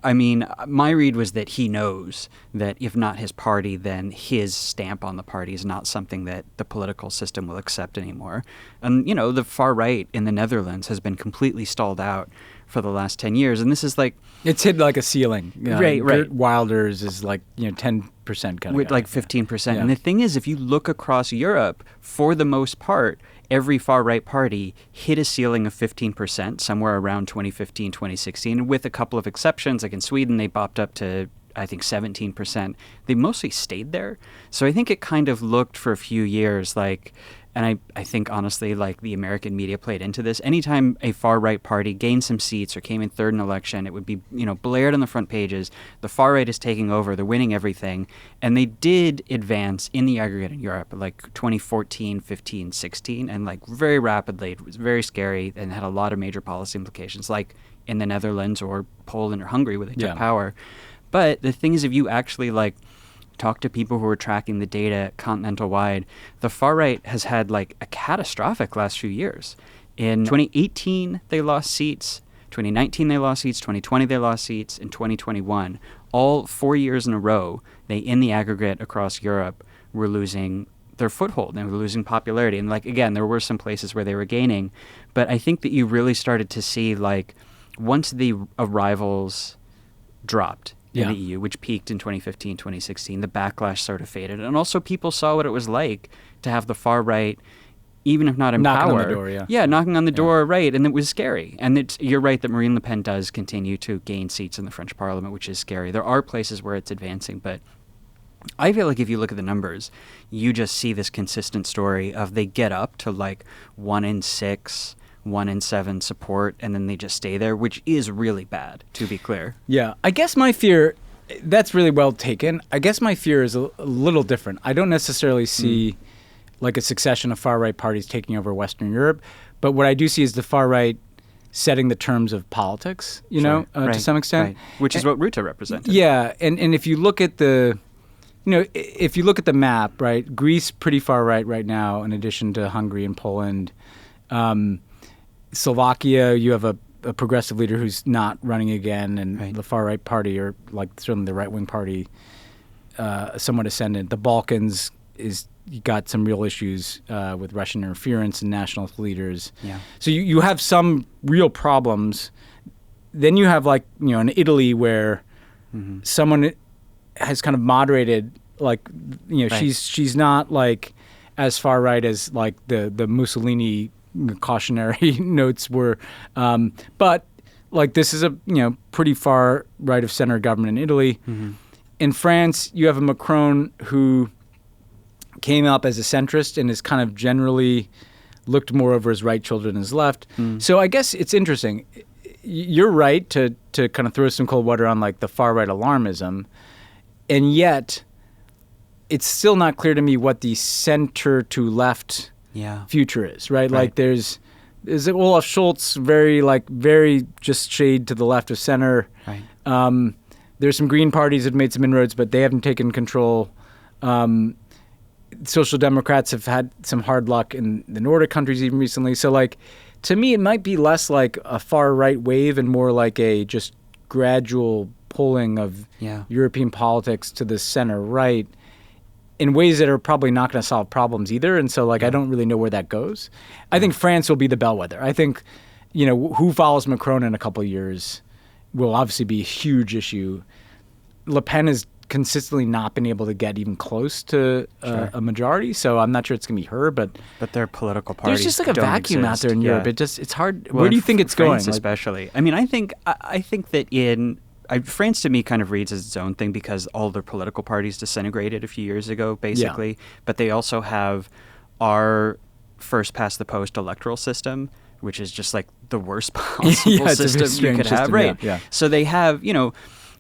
I mean, my read was that he knows that if not his party, then his stamp on the party is not something that the political system will accept anymore. And, you know, the far right in the Netherlands has been completely stalled out for the last 10 years. And this is like... It's hit like a ceiling. Right. Geert Wilders is like, 10% kind of with guy. like 15%. Yeah. And the thing is, if you look across Europe, for the most part, every far-right party hit a ceiling of 15% somewhere around 2015, 2016, with a couple of exceptions. Like in Sweden, they bopped up to, I think, 17%. They mostly stayed there. So I think it kind of looked for a few years like... And I think, honestly, like the American media played into this. Anytime a far-right party gained some seats or came in third in an election, it would be, blared on the front pages. The far-right is taking over. They're winning everything. And they did advance in the aggregate in Europe, like 2014, 15, 16, and like very rapidly. It was very scary and had a lot of major policy implications, like in the Netherlands or Poland or Hungary where they took power. But the thing is, if you actually like talk to people who are tracking the data continental-wide, the far-right has had like a catastrophic last few years. In 2018, they lost seats. 2019, they lost seats. 2020, they lost seats. In 2021, all 4 years in a row, they, in the aggregate across Europe, were losing their foothold. They were losing popularity. And like, again, there were some places where they were gaining. But I think that you really started to see, like, once the arrivals dropped in the EU, which peaked in 2015, 2016, the backlash sort of faded. And also people saw what it was like to have the far right, even if not in knocking power. On the door, knocking on the door, right. And it was scary. And you're right that Marine Le Pen does continue to gain seats in the French parliament, which is scary. There are places where it's advancing, but I feel like if you look at the numbers, you just see this consistent story of they get up to like 1 in 6, 1 in 7 support, and then they just stay there, which is really bad, to be clear. Yeah. I guess my fear, that's really well taken. I guess my fear is a little different. I don't necessarily see like a succession of far-right parties taking over Western Europe, but what I do see is the far-right setting the terms of politics, to some extent. Right. Which is what Rutte represented. Yeah. And if you look at if you look at the map, right, Greece pretty far right now, in addition to Hungary and Poland. Slovakia, you have a progressive leader who's not running again, and the far-right party, or like certainly the right-wing party, somewhat ascendant. The Balkans you got some real issues with Russian interference and nationalist leaders. Yeah. So you have some real problems. Then you have like, in Italy where someone has kind of moderated, like, she's not like as far right as like the Mussolini cautionary notes were, but like this is a pretty far right of center government in Italy. In France, you have a Macron who came up as a centrist and is kind of generally looked more over his right shoulder than his left. So I guess it's interesting. You're right to kind of throw some cold water on like the far right alarmism, and yet it's still not clear to me what the center to left future is, right? Like there's Olaf Scholz, very just shade to the left of center. Right. There's some Green parties that have made some inroads, but they haven't taken control. Social Democrats have had some hard luck in the Nordic countries even recently. So like, to me, it might be less like a far right wave and more like a just gradual pulling of European politics to the center right in ways that are probably not going to solve problems either. And so like, I don't really know where that goes. I think France will be the bellwether. I think, who follows Macron in a couple of years will obviously be a huge issue. Le Pen has consistently not been able to get even close to a majority, so I'm not sure it's going to be her, but their political parties there's just like a vacuum out there in Europe. It's hard. Well, where do you think it's France going? Especially. I mean, I think that France to me kind of reads as its own thing because all their political parties disintegrated a few years ago, basically. But they also have our first past the post electoral system, which is just like the worst possible system you could have. Right. Yeah. So they have,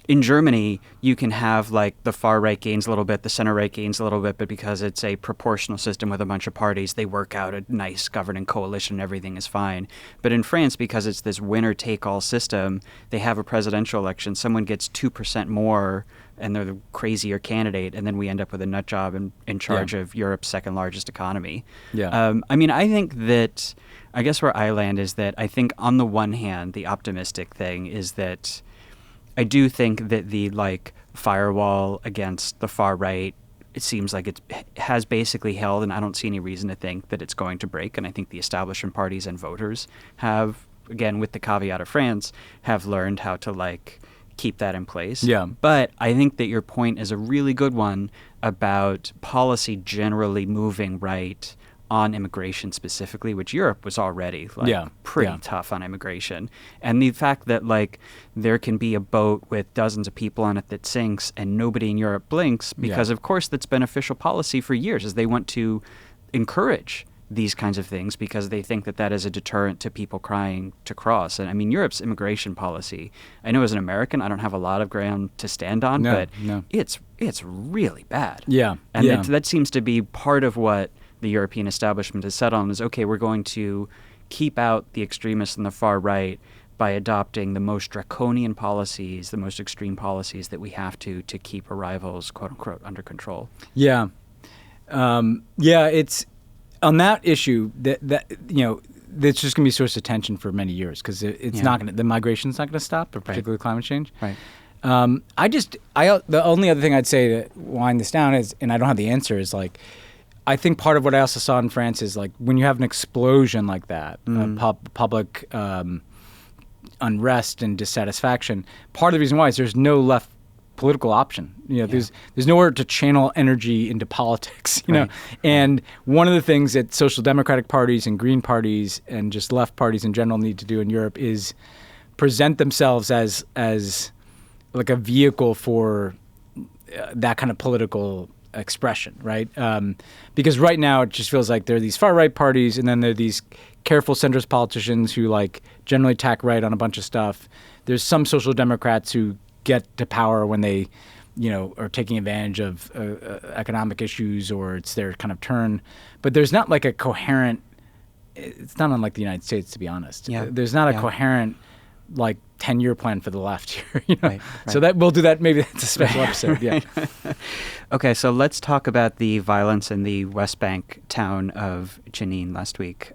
in Germany, you can have like the far right gains a little bit, the center right gains a little bit, but because it's a proportional system with a bunch of parties, they work out a nice governing coalition and everything is fine. But in France, because it's this winner-take-all system, they have a presidential election. Someone gets 2% more and they're the crazier candidate, and then we end up with a nut job in charge of Europe's second largest economy. I mean, I think that, I guess where I land is that I think on the one hand, the optimistic thing is that I do think that the like firewall against the far right, it seems like it has basically held, and I don't see any reason to think that it's going to break. And I think the establishment parties and voters have, again, with the caveat of France, have learned how to like keep that in place. Yeah. But I think that your point is a really good one about policy generally moving right on immigration specifically, which Europe was already pretty tough on immigration. And the fact that like there can be a boat with dozens of people on it that sinks and nobody in Europe blinks, because of course that's been official policy for years, is they want to encourage these kinds of things because they think that that is a deterrent to people trying to cross. And I mean, Europe's immigration policy, I know as an American, I don't have a lot of ground to stand on, but it's really bad. And that seems to be part of what the European establishment has set on is, okay, we're going to keep out the extremists and the far right by adopting the most draconian policies, the most extreme policies that we have to keep arrivals, quote unquote, under control. It's on that issue that you know, that's just going to be a source of tension for many years because it's not going to, the migration's not going to stop, particularly climate change. The only other thing I'd say to wind this down is, and I don't have the answer, is like, I think part of what I also saw in France is like when you have an explosion like that, public unrest and dissatisfaction, part of the reason why is there's no left political option. You know, there's nowhere to channel energy into politics, you know. And one of the things that social democratic parties and green parties and just left parties in general need to do in Europe is present themselves as like a vehicle for that kind of political expression, right? Because right now it just feels like there are these far right parties and then there are these careful centrist politicians who like generally tack right on a bunch of stuff. There's some social democrats who get to power when they, you know, are taking advantage of economic issues or it's their kind of turn. But there's not like a coherent, it's not unlike the United States, to be honest. There's not a coherent like 10-year plan for the left here, you know? So that we'll do that. Maybe that's a special episode. Okay, so let's talk about the violence in the West Bank town of Jenin last week.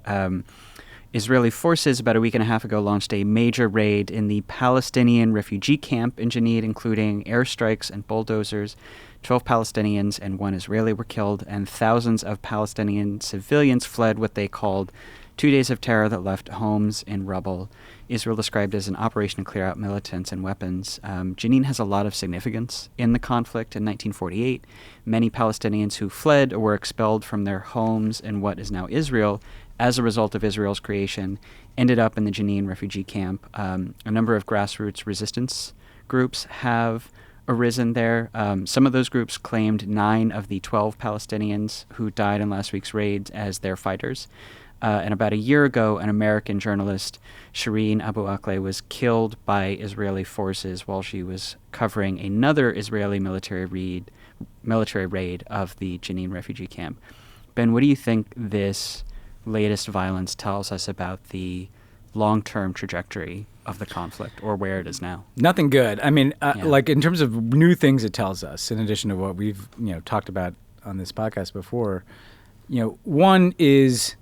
Israeli forces about a week and a half ago launched a major raid in the Palestinian refugee camp in Jenin, including airstrikes and bulldozers. 12 Palestinians and 1 Israeli were killed, and thousands of Palestinian civilians fled what they called 2 days of terror that left homes in rubble. Israel described as an operation to clear out militants and weapons. Jenin has a lot of significance in the conflict. In 1948, many Palestinians who fled or were expelled from their homes in what is now Israel as a result of Israel's creation ended up in the Jenin refugee camp. A number of grassroots resistance groups have arisen there. Some of those groups claimed 9 of the 12 Palestinians who died in last week's raids as their fighters. And about a year ago, an American journalist, Shireen Abu Akleh, was killed by Israeli forces while she was covering another Israeli military raid of the Jenin refugee camp. Ben, what do you think this latest violence tells us about the long-term trajectory of the conflict, or where it is now? Nothing good. I mean, like in terms of new things it tells us, in addition to what we've talked about on this podcast before, one is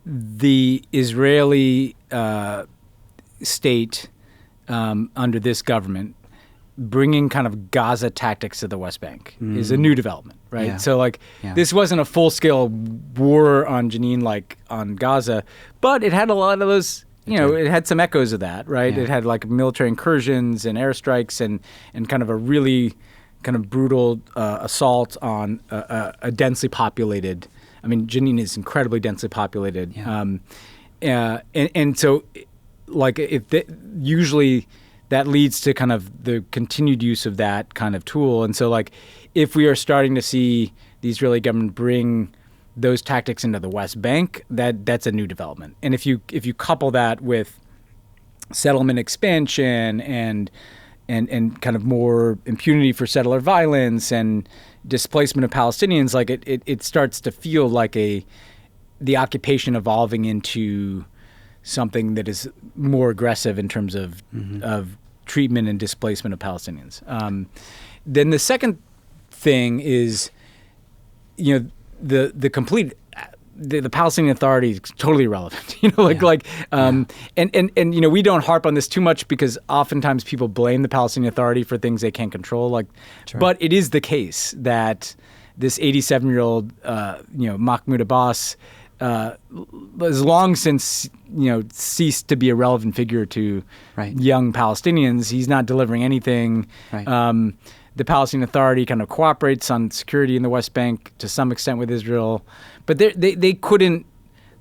the Israeli state under this government bringing kind of Gaza tactics to the West Bank is a new development, right? Yeah. So this wasn't a full-scale war on Jenin like on Gaza, but it had a lot of those, it had some echoes of that, right? Yeah. It had like military incursions and airstrikes and kind of a really kind of brutal assault on a densely populated, I mean, Jenin is incredibly densely populated. Yeah. And so like usually that leads to kind of the continued use of that kind of tool. And so like if we are starting to see the Israeli government bring those tactics into the West Bank, that's a new development. And if you couple that with settlement expansion and kind of more impunity for settler violence and displacement of Palestinians, like it starts to feel like the occupation evolving into something that is more aggressive in terms of treatment and displacement of Palestinians. Then the second thing is, the complete. The Palestinian Authority is totally irrelevant, and we don't harp on this too much because oftentimes people blame the Palestinian Authority for things they can't control. Sure. But it is the case that this 87-year-old, Mahmoud Abbas, has long since ceased to be a relevant figure to young Palestinians. He's not delivering anything. Right. The Palestinian Authority kind of cooperates on security in the West Bank to some extent with Israel, but they couldn't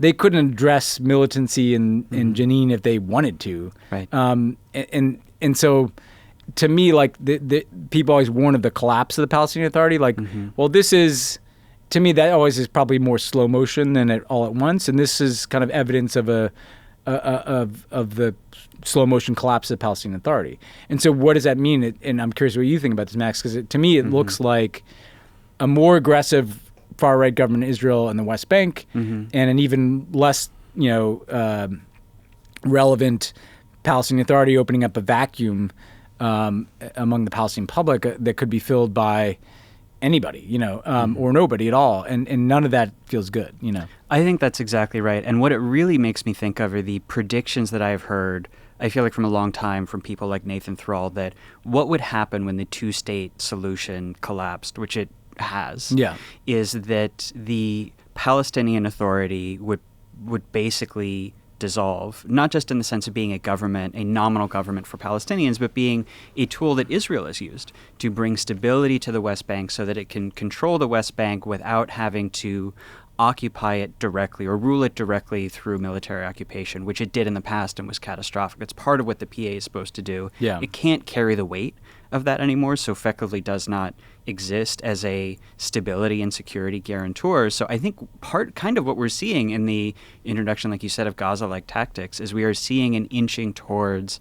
address militancy in Jenin if they wanted to. Right. And so, to me, like the people always warn of the collapse of the Palestinian Authority. Like, well, this is, to me, that always is probably more slow motion than it all at once, and this is kind of evidence of of the slow motion collapse of the Palestinian Authority. And so what does that mean? And I'm curious what you think about this, Max, because to me it looks like a more aggressive far-right government in Israel and the West Bank and an even less relevant Palestinian Authority opening up a vacuum among the Palestinian public that could be filled by anybody, or nobody at all. And none of that feels good, I think that's exactly right. And what it really makes me think of are the predictions that I've heard, I feel like from a long time, from people like Nathan Thrall, that what would happen when the two-state solution collapsed, which it has, is that the Palestinian Authority would basically dissolve, not just in the sense of being a government, a nominal government for Palestinians, but being a tool that Israel has used to bring stability to the West Bank so that it can control the West Bank without having to occupy it directly or rule it directly through military occupation, which it did in the past and was catastrophic. It's part of what the PA is supposed to do. Yeah. It can't carry the weight of that anymore, so effectively does not exist as a stability and security guarantor. So I think kind of what we're seeing in the introduction, like you said, of Gaza-like tactics is we are seeing an inching towards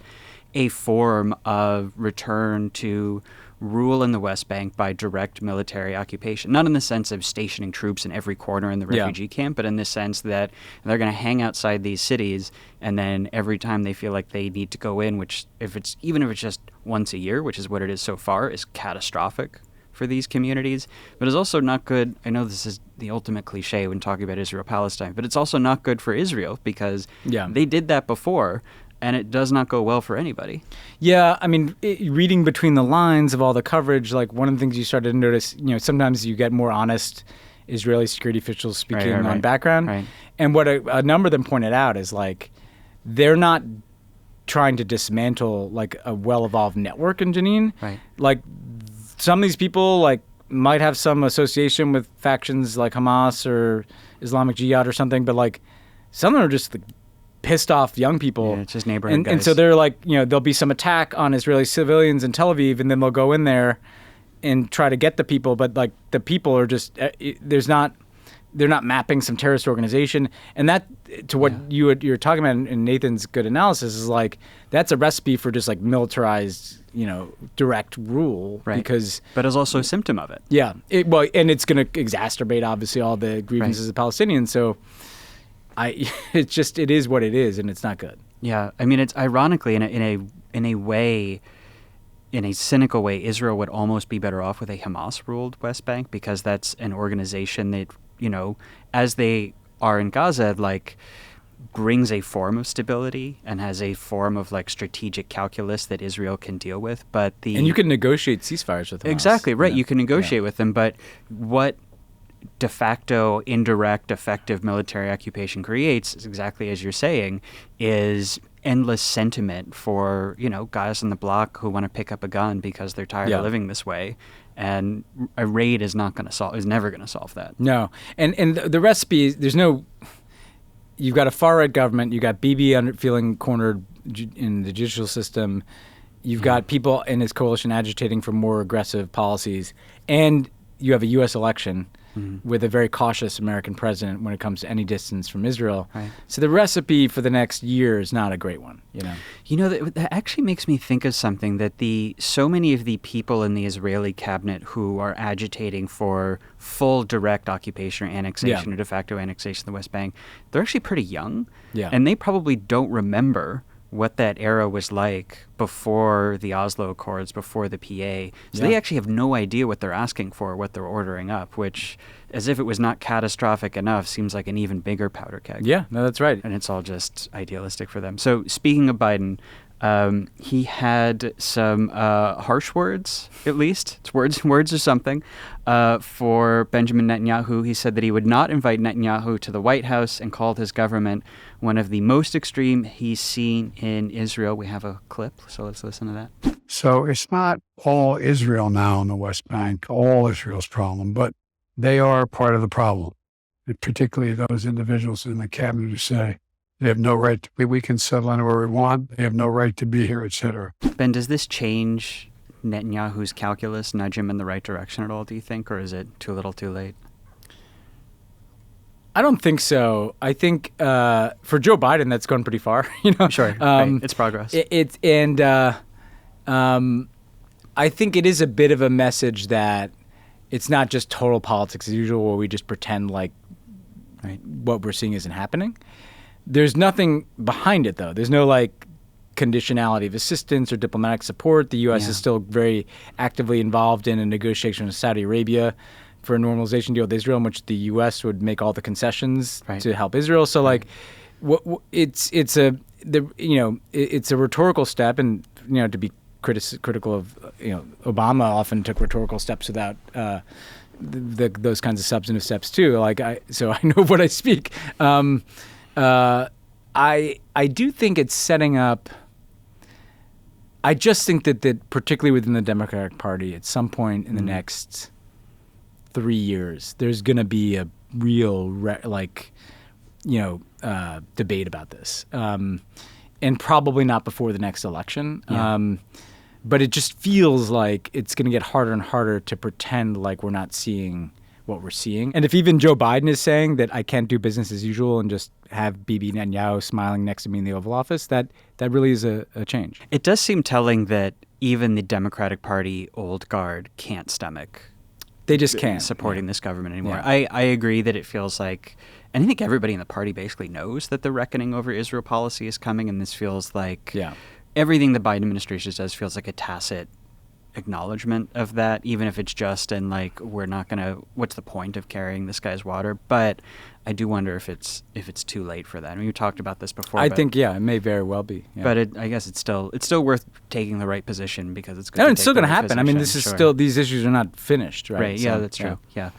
a form of return to rule in the West Bank by direct military occupation, not in the sense of stationing troops in every corner in the refugee camp, but in the sense that they're going to hang outside these cities, and then every time they feel like they need to go in, which even if it's just once a year, which is what it is so far, is catastrophic for these communities, but is also not good. I know this is the ultimate cliche when talking about Israel-Palestine, but it's also not good for Israel because they did that before, and it does not go well for anybody. Yeah, I mean, reading between the lines of all the coverage, like one of the things you started to notice, sometimes you get more honest Israeli security officials speaking on background. Right. And what a number of them pointed out is like, they're not trying to dismantle like a well-evolved network in Jenin. Right. Like some of these people like might have some association with factions like Hamas or Islamic Jihad or something, but like some of them are just like pissed off young people. Yeah, it's just neighborhood guys. And so they're like, there'll be some attack on Israeli civilians in Tel Aviv, and then they'll go in there and try to get the people, but like the people are just they're not mapping some terrorist organization. And that, to what you're talking about in Nathan's good analysis, is like that's a recipe for just like militarized, direct rule. Right. But it's also a symptom of it. Yeah. And it's going to exacerbate obviously all the grievances of Palestinians. So it is what it is, and it's not good. Yeah, I mean, it's ironically in a way, in a cynical way, Israel would almost be better off with a Hamas-ruled West Bank, because that's an organization that, as they are in Gaza, like brings a form of stability and has a form of like strategic calculus that Israel can deal with. And you can negotiate ceasefires with Hamas. Exactly right. You can negotiate with them, but what de facto, indirect, effective military occupation creates, is exactly as you're saying, is endless sentiment for, guys on the block who want to pick up a gun because they're tired of living this way. And a raid is never going to solve that. No. And the recipe is, you've got a far-right government, you've got Bibi feeling cornered in the judicial system, you've got people in his coalition agitating for more aggressive policies, and you have a U.S. election with a very cautious American president when it comes to any distance from Israel. Right. So the recipe for the next year is not a great one, you know. You know, that actually makes me think of something, that so many of the people in the Israeli cabinet who are agitating for full direct occupation or annexation or de facto annexation of the West Bank, they're actually pretty young. Yeah. And they probably don't remember what that era was like before the Oslo Accords, before the PA. So they actually have no idea what they're asking for, what they're ordering up, which, as if it was not catastrophic enough, seems like an even bigger powder keg. Yeah, no, that's right. And it's all just idealistic for them. So speaking of Biden, he had some harsh words, at least. It's words or something, for Benjamin Netanyahu. He said that he would not invite Netanyahu to the White House and called his government one of the most extreme he's seen in Israel. We have a clip, so let's listen to that. So it's not all Israel now in the West Bank, all Israel's problem, but they are part of the problem, and particularly those individuals in the cabinet who say they have no right to we can settle anywhere we want, they have no right to be here, etc. Ben, does this change Netanyahu's calculus, nudge him in the right direction at all, do you think, or is it too little too late? I don't think so. I think for Joe Biden, that's gone pretty far. You know, Sure, right. It's progress. I think it is a bit of a message that it's not just total politics as usual, where we just pretend like what we're seeing isn't happening. There's nothing behind it, though. There's no like conditionality of assistance or diplomatic support. The U.S. is still very actively involved in a negotiation with Saudi Arabia for a normalization deal with Israel, in which the U.S. would make all the concessions to help Israel. So, like, it's a rhetorical step, and to be critical of Obama often took rhetorical steps without those kinds of substantive steps too. So I know what I speak. I do think it's setting up. I just think that particularly within the Democratic Party, at some point in the next 3 years, there's going to be a real debate about this, and probably not before the next election. But it just feels like it's going to get harder and harder to pretend like we're not seeing what we're seeing. And if even Joe Biden is saying that I can't do business as usual and just have Bibi Netanyahu smiling next to me in the Oval Office, that really is a change. It does seem telling that even the Democratic Party old guard can't stomach. They just can't supporting this government anymore. Yeah. I agree that it feels like, and I think everybody in the party basically knows that the reckoning over Israel policy is coming, and this feels like everything the Biden administration does feels like a tacit acknowledgement of that, even if it's just we're not going to, what's the point of carrying this guy's water? But I do wonder if it's too late for that. I mean, we talked about this before. I think it may very well be. Yeah. But I guess it's still worth taking the right position, because it's going to still going to happen. Position. I mean, this is still, these issues are not finished, right? Right. Yeah, that's true. Yeah.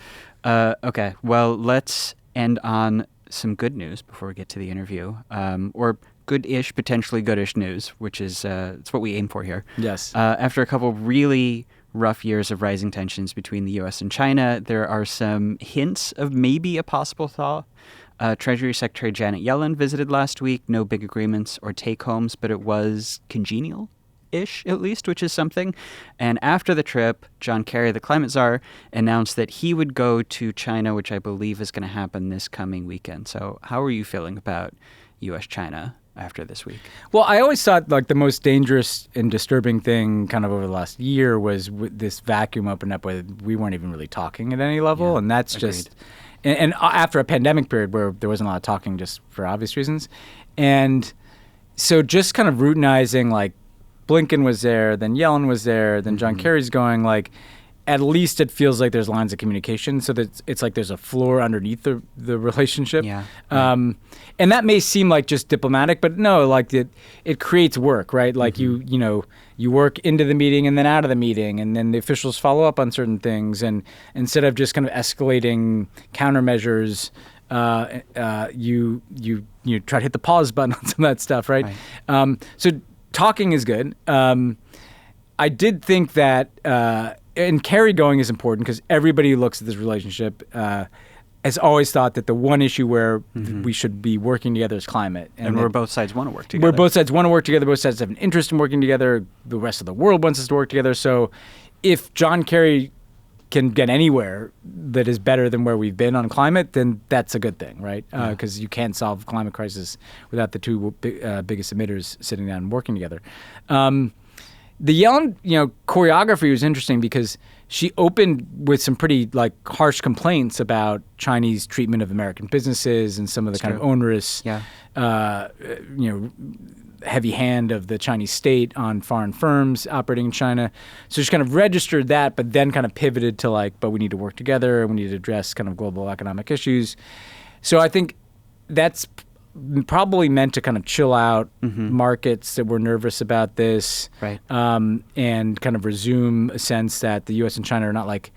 Okay. Well, let's end on some good news before we get to the interview, or good-ish, potentially goodish news, which is it's what we aim for here. Yes. After a couple really rough years of rising tensions between the U.S. and China, there are some hints of maybe a possible thaw. Treasury Secretary Janet Yellen visited last week. No big agreements or take-homes, but it was congenial-ish, at least, which is something. And after the trip, John Kerry, the climate czar, announced that he would go to China, which I believe is going to happen this coming weekend. So how are you feeling about U.S.-China after this week? Well, I always thought the most dangerous and disturbing thing kind of over the last year was this vacuum opened up where we weren't even really talking at any level. Yeah, and that's agreed. Just... And after a pandemic period where there wasn't a lot of talking just for obvious reasons. And so just kind of routinizing, Blinken was there, then Yellen was there, then John Kerry's going, at least it feels like there's lines of communication, so that it's like there's a floor underneath the relationship. Yeah. And that may seem like just diplomatic, but no, it creates work, right? You work into the meeting and then out of the meeting, and then the officials follow up on certain things, and instead of just kind of escalating countermeasures, you try to hit the pause button on some of that stuff, right? So talking is good. I did think that. And Kerry going is important because everybody who looks at this relationship has always thought that the one issue where we should be working together is climate. And where both sides want to work together. Where both sides want to work together, both sides have an interest in working together, the rest of the world wants us to work together. So if John Kerry can get anywhere that is better than where we've been on climate, then that's a good thing, right? Because you can't solve climate crisis without the two biggest emitters sitting down and working together. The Yellen, choreography was interesting because she opened with some pretty harsh complaints about Chinese treatment of American businesses and some of the kind of onerous, heavy hand of the Chinese state on foreign firms operating in China. So she kind of registered that, but then kind of pivoted to but we need to work together and we need to address kind of global economic issues. So I think that's probably meant to kind of chill out markets that were nervous about this, right? And kind of resume a sense that the U.S. and China are not like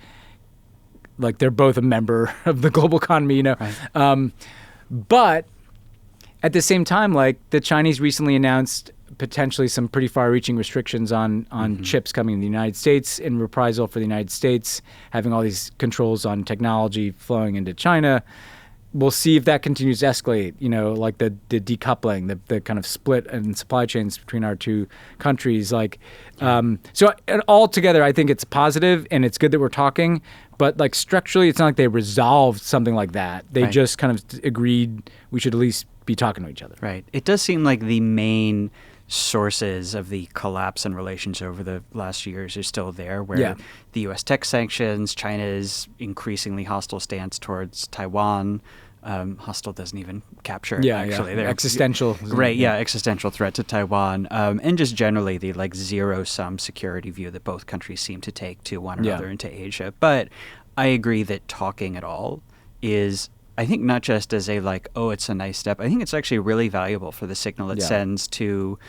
they're both a member of the global economy, Right. But at the same time, the Chinese recently announced potentially some pretty far-reaching restrictions on chips coming in the United States in reprisal for the United States having all these controls on technology flowing into China. We'll see if that continues to escalate, the decoupling, the kind of split in supply chains between our two countries. So altogether, I think it's positive and it's good that we're talking. But structurally, it's not like they resolved something like that. They just kind of agreed we should at least be talking to each other. Right. It does seem like the main sources of the collapse in relations over the last years are still there, where the U.S. tech sanctions, China's increasingly hostile stance towards Taiwan. Hostile doesn't even capture actually. Yeah. Existential. Right, existential threat to Taiwan. And just generally the zero-sum security view that both countries seem to take to one another and to Asia. But I agree that talking at all is, I think, not just as a it's a nice step. I think it's actually really valuable for the signal it sends to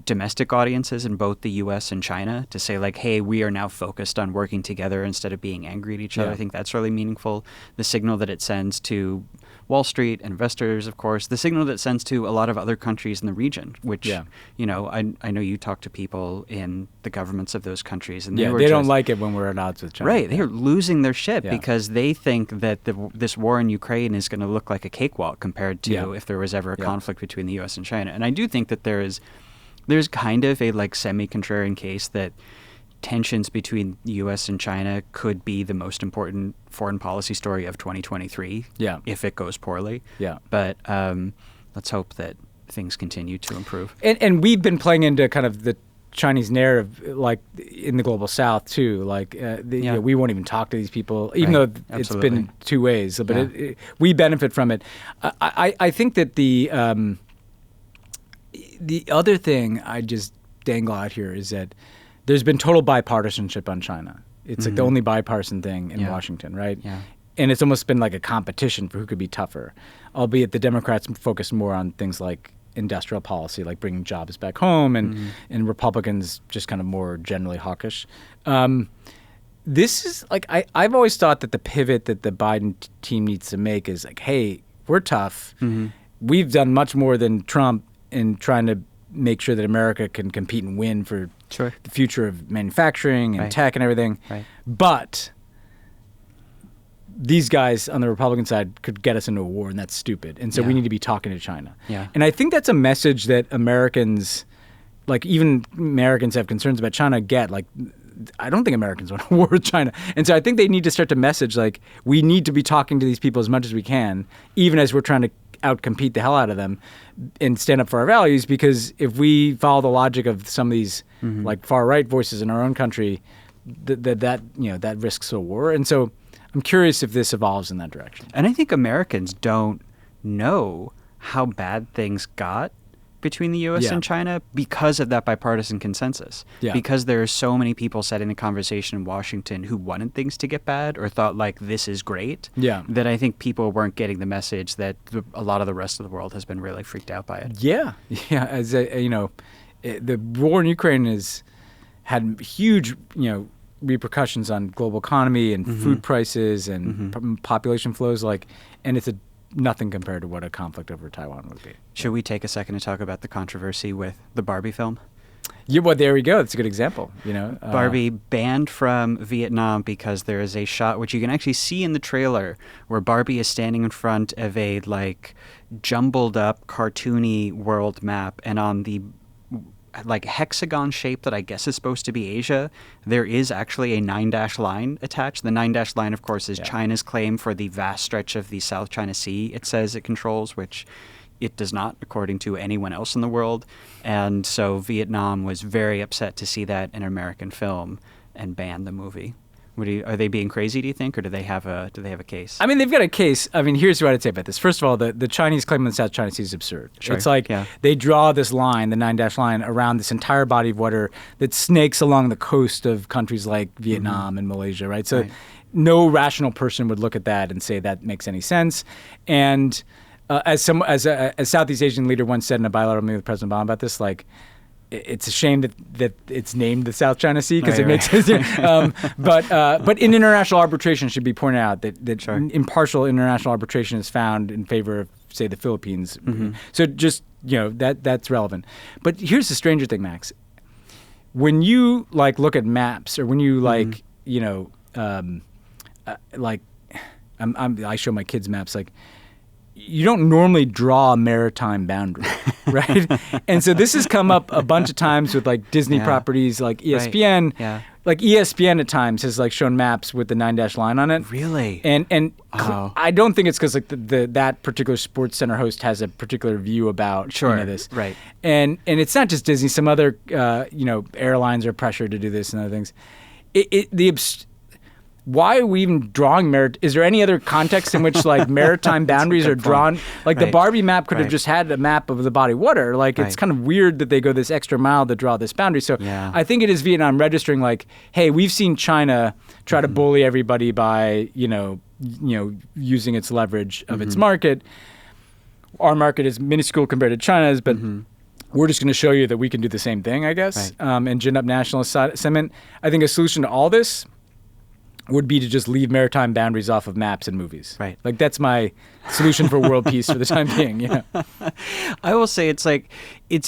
domestic audiences in both the U.S. and China to say hey, we are now focused on working together instead of being angry at each other. I think that's really meaningful. The signal that it sends to Wall Street, investors, of course, the signal that it sends to a lot of other countries in the region, which, I know you talk to people in the governments of those countries, and they don't like it when we're at odds with China. Right. They're losing their shit because they think that this war in Ukraine is going to look like a cakewalk compared to if there was ever a conflict between the U.S. and China. And I do think that there's kind of a semi-contrarian case that tensions between the U.S. and China could be the most important foreign policy story of 2023 if it goes poorly. Yeah. But let's hope that things continue to improve. And we've been playing into kind of the Chinese narrative in the global South too. We won't even talk to these people, even though it's been two ways. But we benefit from it. I think that the other thing I just dangle out here is that there's been total bipartisanship on China. It's the only bipartisan thing in Washington, right? Yeah. And it's almost been like a competition for who could be tougher, albeit the Democrats focus more on things like industrial policy, like bringing jobs back home, and Republicans just kind of more generally hawkish. This is I've always thought that the pivot that the Biden team needs to make is hey, we're tough. We've done much more than Trump in trying to make sure that America can compete and win for the future of manufacturing and tech and everything. Right. But these guys on the Republican side could get us into a war, and that's stupid. And so we need to be talking to China. Yeah. And I think that's a message that Americans, even Americans have concerns about China, get. I don't think Americans want a war with China. And so I think they need to start to message, we need to be talking to these people as much as we can, even as we're trying to outcompete the hell out of them and stand up for our values, because if we follow the logic of some of these far right voices in our own country, that risks a war. And so I'm curious if this evolves in that direction. And I think Americans don't know how bad things got between the U.S. and China because of that bipartisan consensus. Yeah. Because there are so many people setting the conversation in Washington who wanted things to get bad or thought this is great. Yeah. That I think people weren't getting the message that a lot of the rest of the world has been really freaked out by it. Yeah. Yeah. As the war in Ukraine has had huge, repercussions on global economy and food prices and population flows. And it's nothing compared to what a conflict over Taiwan would be. Should we take a second to talk about the controversy with the Barbie film? Yeah, well, there we go. That's a good example. Barbie banned from Vietnam because there is a shot which you can actually see in the trailer where Barbie is standing in front of a jumbled up cartoony world map, and on the like hexagon shape that I guess is supposed to be Asia, there is actually a 9-dash line attached. The 9-dash line, of course, is China's claim for the vast stretch of the South China Sea it says it controls, which it does not, according to anyone else in the world. And so Vietnam was very upset to see that in an American film and banned the movie. Are they being crazy, do you think, or do they have a case? I mean, they've got a case. I mean, here's what I'd say about this. First of all, the Chinese claim on the South China Sea is absurd. Sure. It's like they draw this line, the 9-dash line, around this entire body of water that snakes along the coast of countries like Vietnam and Malaysia, right? So no rational person would look at that and say that makes any sense. And as a Southeast Asian leader once said in a bilateral meeting with President Obama about this, like, it's a shame that it's named the South China Sea because it makes sense. But in international arbitration, it should be pointed out that impartial international arbitration is found in favor of, say, the Philippines. So just, that's relevant. But here's the stranger thing, Max. When you look at maps, or when you I show my kids maps, you don't normally draw a maritime boundary, right? And so this has come up a bunch of times with Disney properties like ESPN. Right. Yeah. Like ESPN at times has shown maps with the 9-dash line on it. Really? And I don't think it's because that particular sports center host has a particular view about this. Right. And it's not just Disney. Some other airlines are pressured to do this and other things. Why are we even drawing Is there any other context in which maritime boundaries are drawn? The Barbie map could have just had a map of the body of water. It's kind of weird that they go this extra mile to draw this boundary. So I think it is Vietnam registering hey, we've seen China try to bully everybody by using its leverage of its market. Our market is minuscule compared to China's, but we're just going to show you that we can do the same thing, I guess, and gin up nationalist sentiment. I think a solution to all this would be to just leave maritime boundaries off of maps and movies. Right. That's my solution for world peace for the time being. Yeah. I will say it's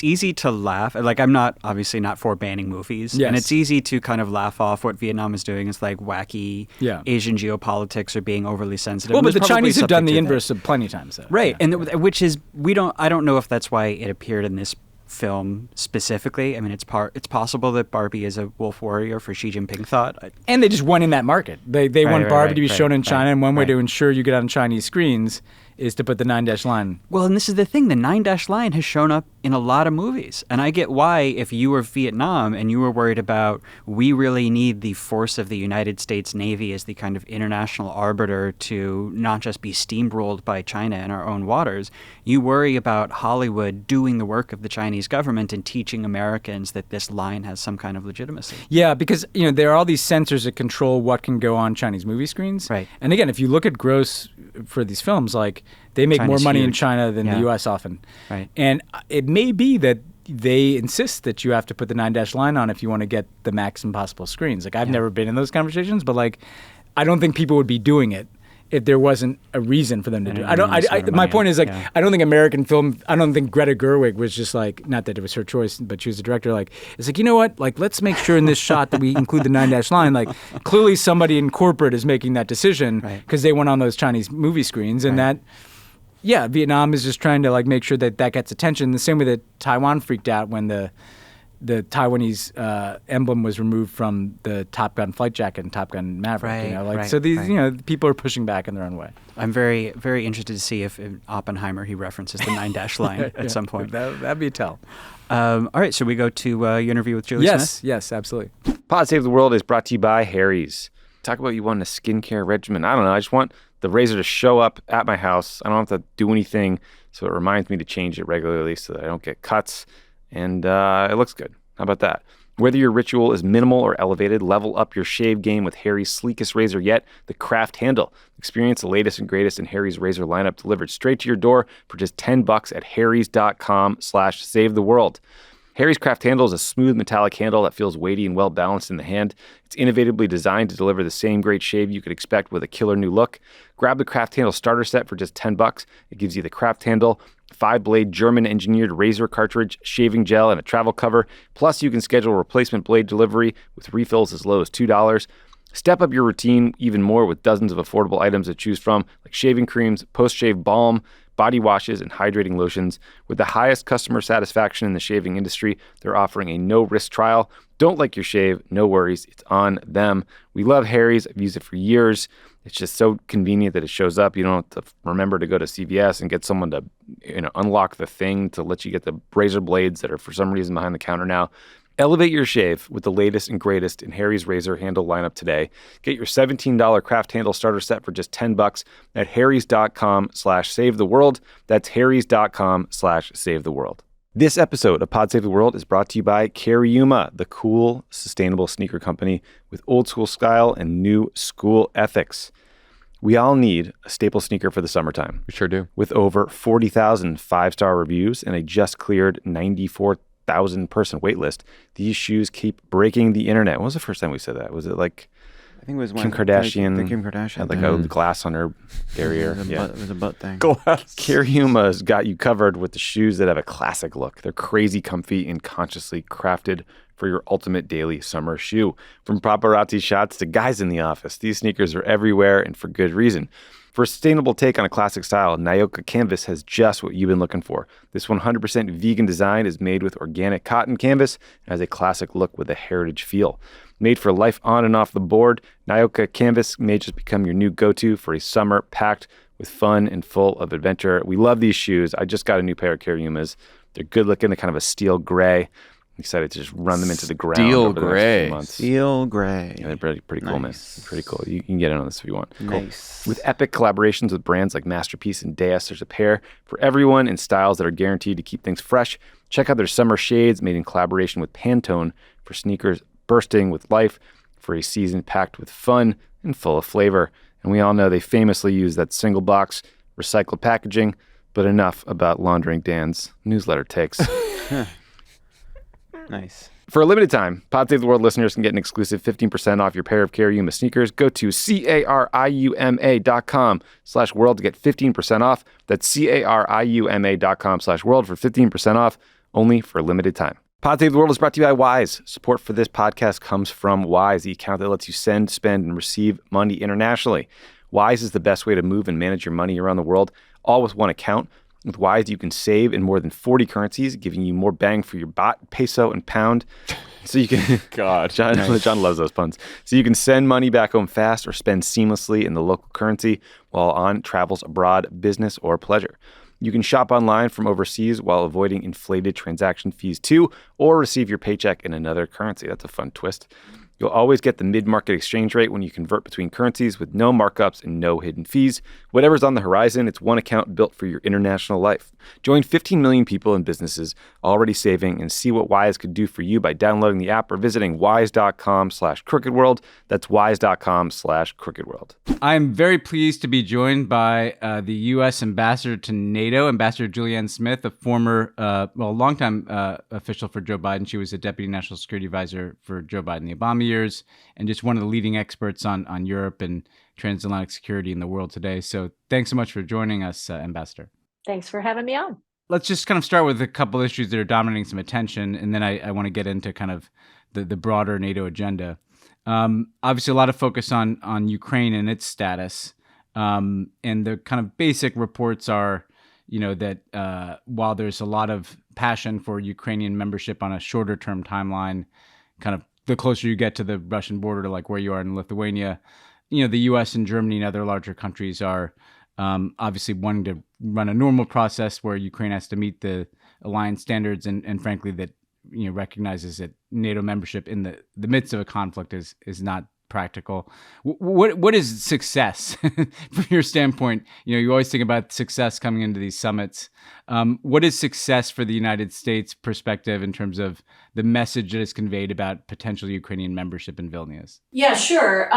easy to laugh. I'm obviously not for banning movies. Yes. And it's easy to kind of laugh off what Vietnam is doing as wacky Asian geopolitics or being overly sensitive. Well, but the Chinese have done the inverse of plenty of times, though. Right. Yeah. And which is, I don't know if that's why it appeared in this film specifically. I mean, it's possible that Barbie is a wolf warrior for Xi Jinping thought. And they just won in that market. They want Barbie to be shown in China, and one way to ensure you get on Chinese screens is to put the 9-dash line. Well, and this is the thing. The 9-dash line has shown up in a lot of movies. And I get why, if you were Vietnam and you were worried about, we really need the force of the United States Navy as the kind of international arbiter to not just be steamrolled by China in our own waters, you worry about Hollywood doing the work of the Chinese government and teaching Americans that this line has some kind of legitimacy. Yeah, because there are all these censors that control what can go on Chinese movie screens. Right. And again, if you look at gross for these films, they make China's more money huge in China than the U.S. often. Right. And it may be that they insist that you have to put the 9-dash line on if you want to get the maximum possible screens. I've never been in those conversations, but I don't think people would be doing it if there wasn't a reason for them to do it. My point is I don't think American film, I don't think Greta Gerwig was just not that it was her choice, but she was the director. It's you know what? Let's make sure in this shot that we include the 9-dash line. Clearly somebody in corporate is making that decision because they went on those Chinese movie screens, and that. Yeah, Vietnam is just trying to make sure that gets attention. The same way that Taiwan freaked out when the Taiwanese emblem was removed from the Top Gun flight jacket and Top Gun Maverick. So these people are pushing back in their own way. I'm very, very interested to see if in Oppenheimer he references the 9-dash line at some point. That'd be a tell. All right, so we go to your interview with Julianne Smith? Yes, absolutely. Pod Save the World is brought to you by Harry's. Talk about you wanting a skincare regimen. I don't know. I just want the razor to show up at my house. I don't have to do anything, so it reminds me to change it regularly so that I don't get cuts. And it looks good. How about that? Whether your ritual is minimal or elevated, level up your shave game with Harry's sleekest razor yet, the Craft Handle. Experience the latest and greatest in Harry's razor lineup delivered straight to your door for just $10 at harrys.com/savetheworld. Harry's Craft Handle is a smooth metallic handle that feels weighty and well-balanced in the hand. It's innovatively designed to deliver the same great shave you could expect with a killer new look. Grab the Craft Handle starter set for just $10. It gives you the Craft Handle, 5-blade German-engineered razor cartridge, shaving gel, and a travel cover. Plus, you can schedule replacement blade delivery with refills as low as $2. Step up your routine even more with dozens of affordable items to choose from, like shaving creams, post-shave balm, body washes, and hydrating lotions. With the highest customer satisfaction in the shaving industry, they're offering a no-risk trial. Don't like your shave? No worries. It's on them. We love Harry's. I've used it for years. It's just so convenient that it shows up. You don't have to remember to go to CVS and get someone to, unlock the thing to let you get the razor blades that are for some reason behind the counter now. Elevate your shave with the latest and greatest in Harry's razor handle lineup today. Get your $17 craft handle starter set for just $10 at harrys.com/savetheworld. That's harrys.com/savetheworld. This episode of Pod Save the World is brought to you by Cariuma, the cool, sustainable sneaker company with old school style and new school ethics. We all need a staple sneaker for the summertime. We sure do. With over 40,000 five-star reviews and a just cleared 94,000 person wait list, these shoes keep breaking the internet. When was the first time we said that? Was it like I think it was Kim Kardashian? The Kim Kardashian had like thing. a glass on her derriere. It was a butt thing. Cariuma's got you covered with the shoes that have a classic look. They're crazy comfy and consciously crafted for your ultimate daily summer shoe. From paparazzi shots to guys in the office, these sneakers are everywhere and for good reason. For a sustainable take on a classic style, Nayoka Canvas has just what you've been looking for. This 100% vegan design is made with organic cotton canvas and has a classic look with a heritage feel. Made for life on and off the board, Nayoka Canvas may just become your new go-to for a summer packed with fun and full of adventure. We love these shoes. I just got a new pair of Cariumas. They're good looking. They're kind of a steel gray. I'm excited to just run them into the ground over the next few months. Steel gray. Yeah, they're pretty cool, man. Nice. Pretty cool. You can get in on this if you want. Nice. With epic collaborations with brands like Masterpiece and Deus, there's a pair for everyone in styles that are guaranteed to keep things fresh. Check out their summer shades made in collaboration with Pantone for sneakers bursting with life for a season packed with fun and full of flavor. And we all know they famously use that single box recycled packaging, but enough about laundering Dan's newsletter takes. Nice. For a limited time, Pod Save the World listeners can get an exclusive 15% off your pair of Cariuma sneakers. Go to cariuma.com/world to get 15% off. That's cariuma.com/world for 15% off, only for a limited time. Pod Save the World is brought to you by Wise. Support for this podcast comes from Wise, the account that lets you send, spend, and receive money internationally. Wise is the best way to move and manage your money around the world, all with one account. With Wise, you can save in more than 40 currencies, giving you more bang for your baht, peso, and pound. So you can... God. John loves those puns. So you can send money back home fast or spend seamlessly in the local currency while on travels abroad, business, or pleasure. You can shop online from overseas while avoiding inflated transaction fees too, or receive your paycheck in another currency. That's a fun twist. You'll always get the mid-market exchange rate when you convert between currencies with no markups and no hidden fees. Whatever's on the horizon, it's one account built for your international life. Join 15 million people and businesses already saving and see what Wise could do for you by downloading the app or visiting wise.com/crookedworld. That's wise.com/crookedworld. I'm very pleased to be joined by the U.S. Ambassador to NATO, Ambassador Julianne Smith, a former, longtime official for Joe Biden. She was a Deputy National Security Advisor for Joe Biden in the Obama years, and just one of the leading experts on Europe and transatlantic security in the world today. So thanks so much for joining us, Ambassador. Thanks for having me on. Let's just kind of start with a couple issues that are dominating some attention, and then I want to get into kind of the broader NATO agenda. Obviously, a lot of focus on Ukraine and its status, and the kind of basic reports are, that while there's a lot of passion for Ukrainian membership on a shorter term timeline, kind of the closer you get to the Russian border to like where you are in Lithuania, the U.S. and Germany and other larger countries are obviously wanting to run a normal process where Ukraine has to meet the alliance standards and frankly that recognizes that NATO membership in the midst of a conflict is not practical. What is success from your standpoint? You always think about success coming into these summits. What is success for the United States perspective in terms of the message that is conveyed about potential Ukrainian membership in Vilnius? Yeah, sure.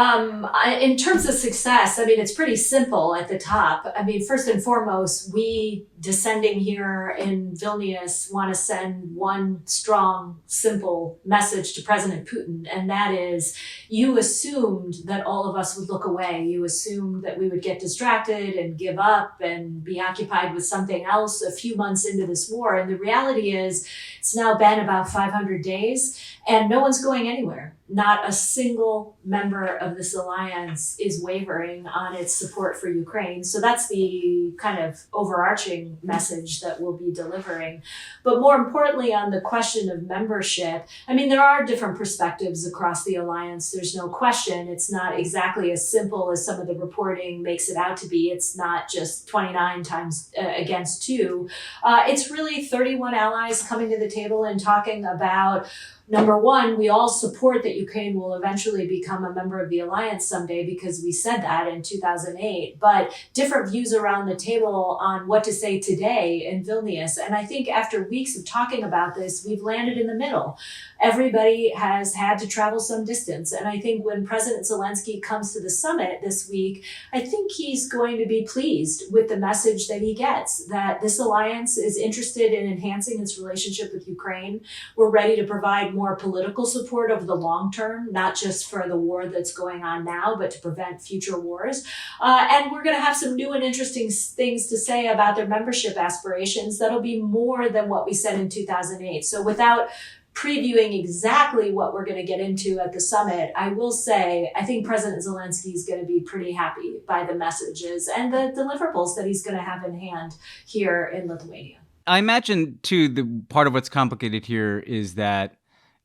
In terms of success, it's pretty simple at the top. First and foremost, we descending here in Vilnius want to send one strong, simple message to President Putin, and that is, you assumed that all of us would look away. You assumed that we would get distracted and give up and be occupied with something else a few months into this war. And the reality is, it's now been about 500 days, and no one's going anywhere. not a single member of this alliance is wavering on its support for Ukraine. So that's the kind of overarching message that we'll be delivering. But more importantly, on the question of membership, I mean, there are different perspectives across the alliance. There's no question. It's not exactly as simple as some of the reporting makes it out to be. It's not just 29 times against 2. It's really 31 allies coming to the table and talking about, number one, we all support that Ukraine will eventually become a member of the alliance someday because we said that in 2008, but different views around the table on what to say today in Vilnius. And I think after weeks of talking about this, we've landed in the middle. Everybody has had to travel some distance. And I think when President Zelensky comes to the summit this week, I think he's going to be pleased with the message that he gets, that this alliance is interested in enhancing its relationship with Ukraine. We're ready to provide more political support over the long term, not just for the war that's going on now, but to prevent future wars. And we're going to have some new and interesting things to say about their membership aspirations that'll be more than what we said in 2008. So without previewing exactly what we're going to get into at the summit, I will say I think President Zelensky is going to be pretty happy by the messages and the deliverables that he's going to have in hand here in Lithuania. I imagine, too, the part of what's complicated here is that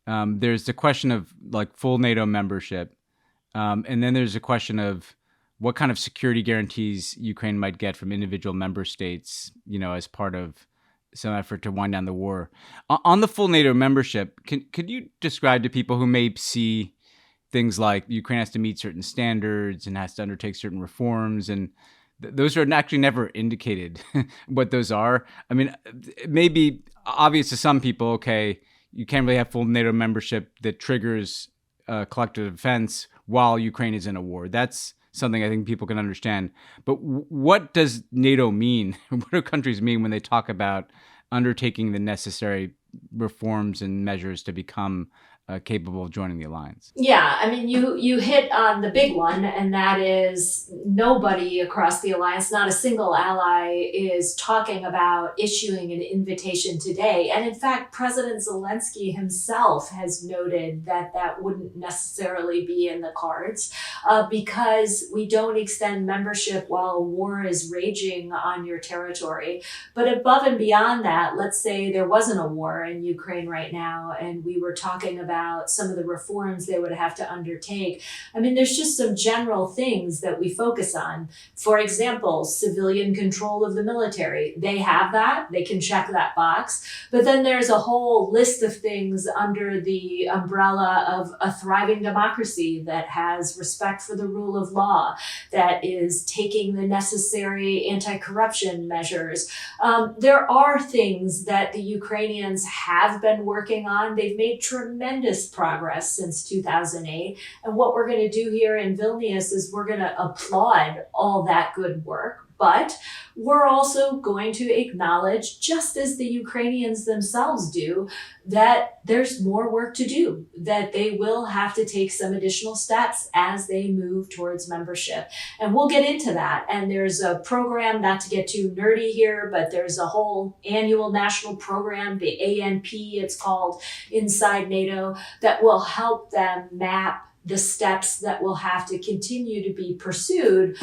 there's the question of like full NATO membership. And then there's a question of what kind of security guarantees Ukraine might get from individual member states, as part of some effort to wind down the war. On the full NATO membership, could you describe to people who may see things like Ukraine has to meet certain standards and has to undertake certain reforms, and those are actually never indicated what those are? I mean, it may be obvious to some people, okay, you can't really have full NATO membership that triggers collective defense while Ukraine is in a war. That's something I think people can understand. But what does NATO mean? What do countries mean when they talk about undertaking the necessary reforms and measures to become capable of joining the alliance? Yeah, I mean, you hit on the big one, and that is nobody across the alliance, not a single ally, is talking about issuing an invitation today. And in fact, President Zelensky himself has noted that that wouldn't necessarily be in the cards because we don't extend membership while a war is raging on your territory. But above and beyond that, let's say there wasn't a war in Ukraine right now, and we were talking about some of the reforms they would have to undertake. I mean, there's just some general things that we focus on. For example, civilian control of the military. They have that. They can check that box. But then there's a whole list of things under the umbrella of a thriving democracy that has respect for the rule of law, that is taking the necessary anti-corruption measures. There are things that the Ukrainians have been working on. They've made tremendous progress since 2008. And what we're going to do here in Vilnius is we're going to applaud all that good work. But we're also going to acknowledge, just as the Ukrainians themselves do, that there's more work to do, that they will have to take some additional steps as they move towards membership. And we'll get into that. And there's a program, not to get too nerdy here, but there's a whole annual national program, the ANP it's called, inside NATO, that will help them map the steps that will have to continue to be pursued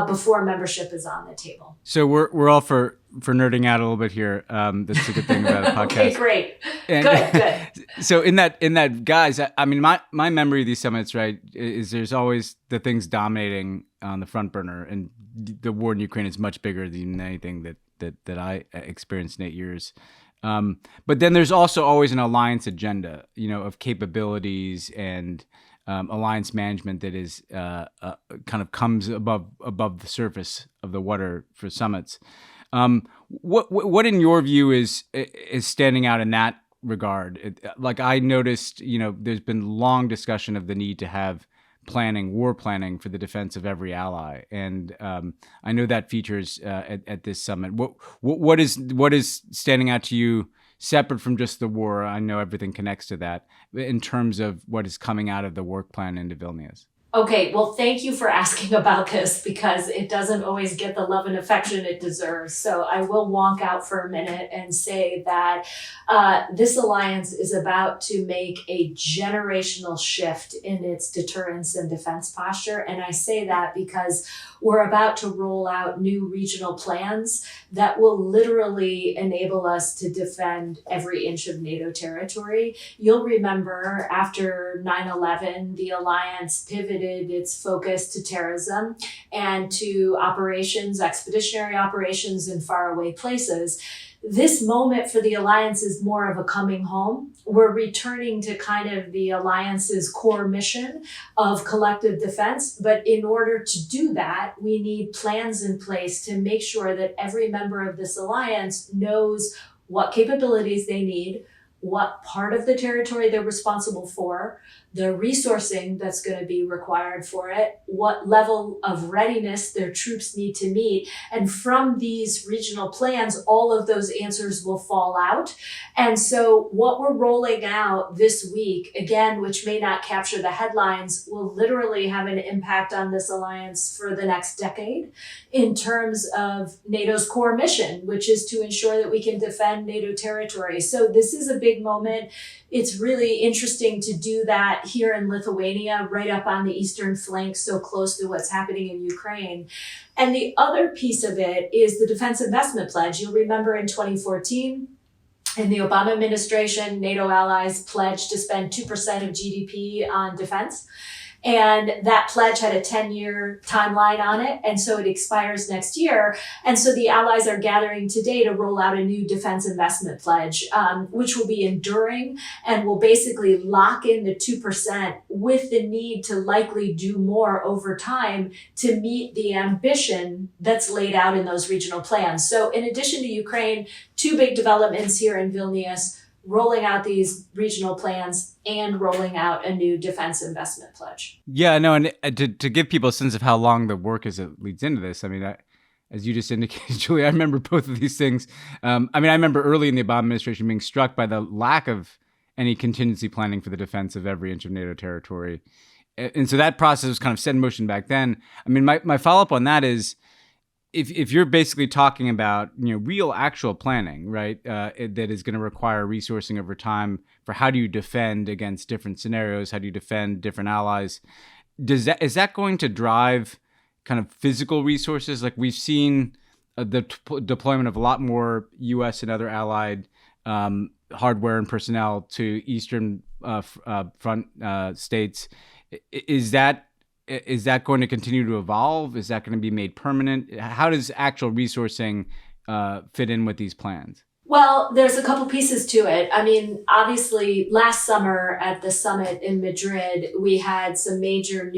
before membership is on the table. So we're all for nerding out a little bit here. That's a good thing about a podcast. Okay, great. And, good. So in that, guys, I mean, my memory of these summits, right, is there's always the things dominating on the front burner, and the war in Ukraine is much bigger than anything that I experienced in 8 years. But then there's also always an alliance agenda, of capabilities and alliance management that is kind of comes above the surface of the water for summits. What in your view is standing out in that regard? Like I noticed, there's been long discussion of the need to have war planning for the defense of every ally, and I know that features at this summit. What is standing out to you? Separate from just the war, I know everything connects to that, in terms of what is coming out of the work plan into Vilnius. Okay, well, thank you for asking about this because it doesn't always get the love and affection it deserves. So I will wonk out for a minute and say that this alliance is about to make a generational shift in its deterrence and defense posture. And I say that because we're about to roll out new regional plans that will literally enable us to defend every inch of NATO territory. You'll remember after 9/11, the alliance pivoted its focus to terrorism and to operations, expeditionary operations in faraway places. This moment for the alliance is more of a coming home. We're returning to kind of the alliance's core mission of collective defense. But in order to do that, we need plans in place to make sure that every member of this alliance knows what capabilities they need, what part of the territory they're responsible for, the resourcing that's going to be required for it, what level of readiness their troops need to meet. And from these regional plans, all of those answers will fall out. And so what we're rolling out this week, again, which may not capture the headlines, will literally have an impact on this alliance for the next decade in terms of NATO's core mission, which is to ensure that we can defend NATO territory. So this is a big moment. It's really interesting to do that here in Lithuania, right up on the eastern flank, so close to what's happening in Ukraine. And the other piece of it is the Defense Investment Pledge. You'll remember in 2014, in the Obama administration, NATO allies pledged to spend 2% of GDP on defense. And that pledge had a 10-year timeline on it. And so it expires next year. And so the allies are gathering today to roll out a new defense investment pledge, which will be enduring and will basically lock in the 2% with the need to likely do more over time to meet the ambition that's laid out in those regional plans. So in addition to Ukraine, two big developments here in Vilnius, rolling out these regional plans and rolling out a new defense investment pledge. Yeah, no, and to give people a sense of how long the work is that leads into this, I mean, as you just indicated, Julie, I remember both of these things. I remember early in the Obama administration being struck by the lack of any contingency planning for the defense of every inch of NATO territory. And so that process was kind of set in motion back then. I mean, my follow-up on that is, if you're basically talking about real actual planning, right, that is going to require resourcing over time for how do you defend against different scenarios, how do you defend different allies, is that going to drive kind of physical resources? Like we've seen the deployment of a lot more U.S. and other allied hardware and personnel to Eastern front states. Is that going to continue to evolve? Is that going to be made permanent? How does actual resourcing fit in with these plans? Well, there's a couple pieces to it. I mean, obviously, last summer at the summit in Madrid, we had some major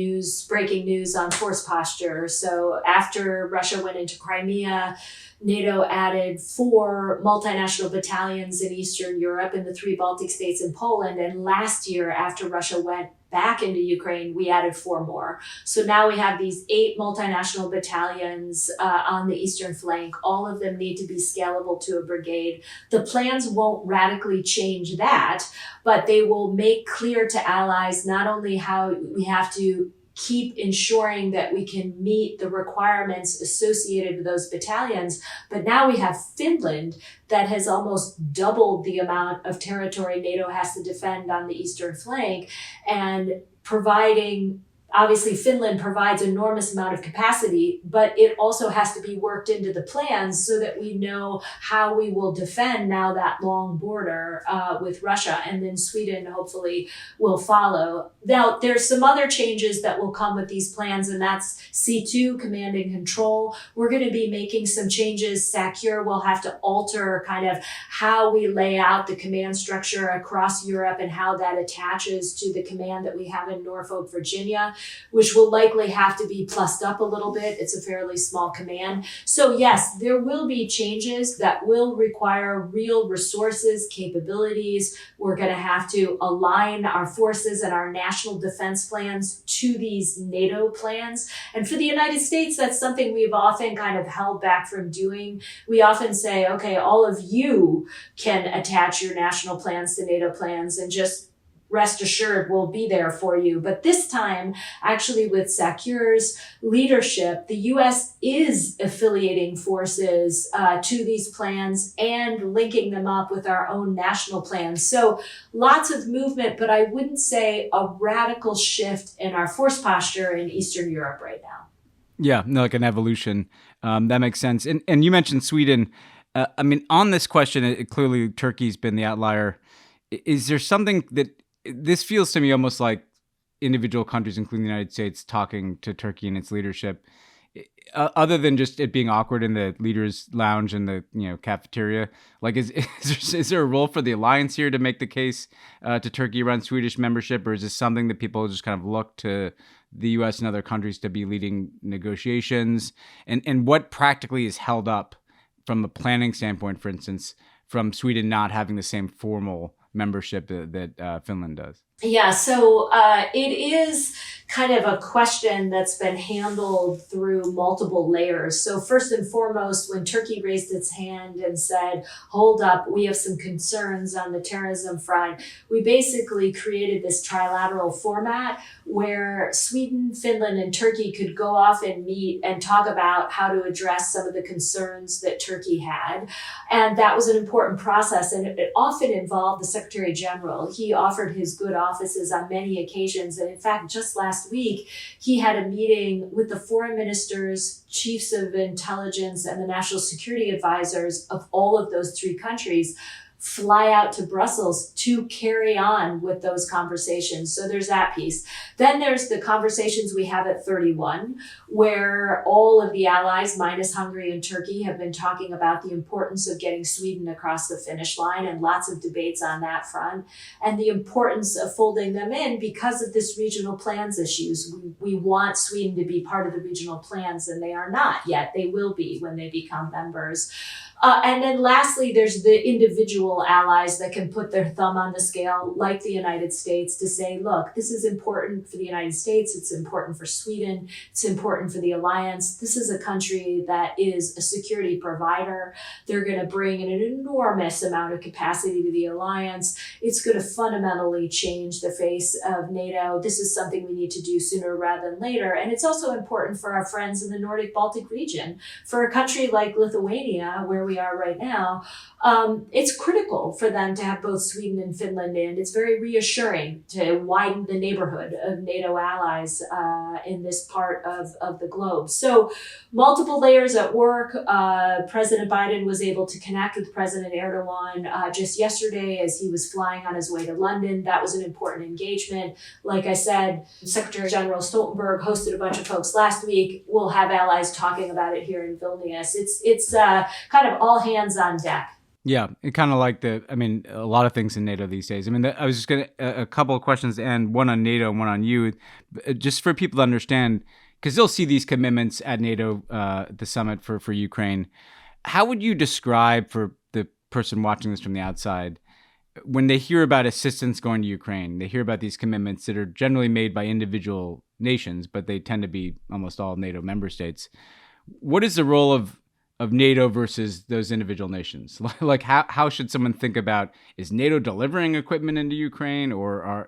breaking news on force posture. So after Russia went into Crimea, NATO added 4 multinational battalions in Eastern Europe and the 3 Baltic states and Poland. And last year, after Russia went back into Ukraine, we added 4 more. So now we have these 8 multinational battalions on the eastern flank. All of them need to be scalable to a brigade. The plans won't radically change that, but they will make clear to allies not only how we have to keep ensuring that we can meet the requirements associated with those battalions. But now we have Finland that has almost doubled the amount of territory NATO has to defend on the eastern flank, and obviously Finland provides enormous amount of capacity, but it also has to be worked into the plans so that we know how we will defend now that long border with Russia, and then Sweden hopefully will follow. Now, there's some other changes that will come with these plans, and that's C2, command and control. We're going to be making some changes. SACEUR will have to alter kind of how we lay out the command structure across Europe and how that attaches to the command that we have in Norfolk, Virginia, which will likely have to be plussed up a little bit. It's a fairly small command. So yes, there will be changes that will require real resources, capabilities. We're going to have to align our forces and our national defense plans to these NATO plans. And for the United States, that's something we've often kind of held back from doing. We often say, okay, all of you can attach your national plans to NATO plans and just rest assured we'll be there for you. But this time, actually with Sakir's leadership, the U.S. is affiliating forces to these plans and linking them up with our own national plans. So lots of movement, but I wouldn't say a radical shift in our force posture in Eastern Europe right now. Yeah, no, like an evolution. That makes sense. And you mentioned Sweden. I mean, on this question, clearly Turkey's been the outlier. Is there something that this feels to me almost like individual countries, including the United States, talking to Turkey and its leadership, other than just it being awkward in the leaders' lounge and the cafeteria? Like, is there a role for the alliance here to make the case to Turkey around Swedish membership, or is this something that people just kind of look to the U.S. and other countries to be leading negotiations? And what practically is held up from a planning standpoint, for instance, from Sweden not having the same formal membership that Finland does? Yeah, so it is kind of a question that's been handled through multiple layers. So first and foremost, when Turkey raised its hand and said, hold up, we have some concerns on the terrorism front, we basically created this trilateral format where Sweden, Finland, and Turkey could go off and meet and talk about how to address some of the concerns that Turkey had. And that was an important process, and it often involved the Secretary General. He offered his good offices on many occasions. And in fact, just last week, he had a meeting with the foreign ministers, chiefs of intelligence, and the national security advisors of all of those three countries fly out to Brussels to carry on with those conversations. So there's that piece. Then there's the conversations we have at 31, where all of the allies, minus Hungary and Turkey, have been talking about the importance of getting Sweden across the finish line, and lots of debates on that front, and the importance of folding them in because of this regional plans issues. We want Sweden to be part of the regional plans, and they are not yet. They will be when they become members. And then lastly, there's the individual allies that can put their thumb on the scale, like the United States, to say, look, this is important for the United States. It's important for Sweden. It's important for the alliance. This is a country that is a security provider. They're going to bring an enormous amount of capacity to the alliance. It's going to fundamentally change the face of NATO. This is something we need to do sooner rather than later. And it's also important for our friends in the Nordic Baltic region. For a country like Lithuania, where we are right now, it's critical for them to have both Sweden and Finland in. It's very reassuring to widen the neighborhood of NATO allies in this part of the globe. So multiple layers at work. President Biden was able to connect with President Erdogan just yesterday as he was flying on his way to London. That was an important engagement. Like I said, Secretary General Stoltenberg hosted a bunch of folks last week. We'll have allies talking about it here in Vilnius. It's kind of all hands on deck. Yeah, it kind of like a lot of things in NATO these days. I mean, I was just going to, a couple of questions, and one on NATO and one on you, just for people to understand, because they'll see these commitments at NATO, the summit for Ukraine. How would you describe, for the person watching this from the outside, when they hear about assistance going to Ukraine, they hear about these commitments that are generally made by individual nations, but they tend to be almost all NATO member states. What is the role of NATO versus those individual nations? Like, how should someone think about, is NATO delivering equipment into Ukraine, or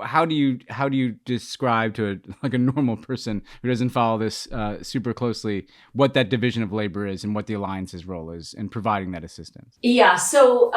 how do you describe to a normal person who doesn't follow this super closely what that division of labor is and what the alliance's role is in providing that assistance? Yeah, so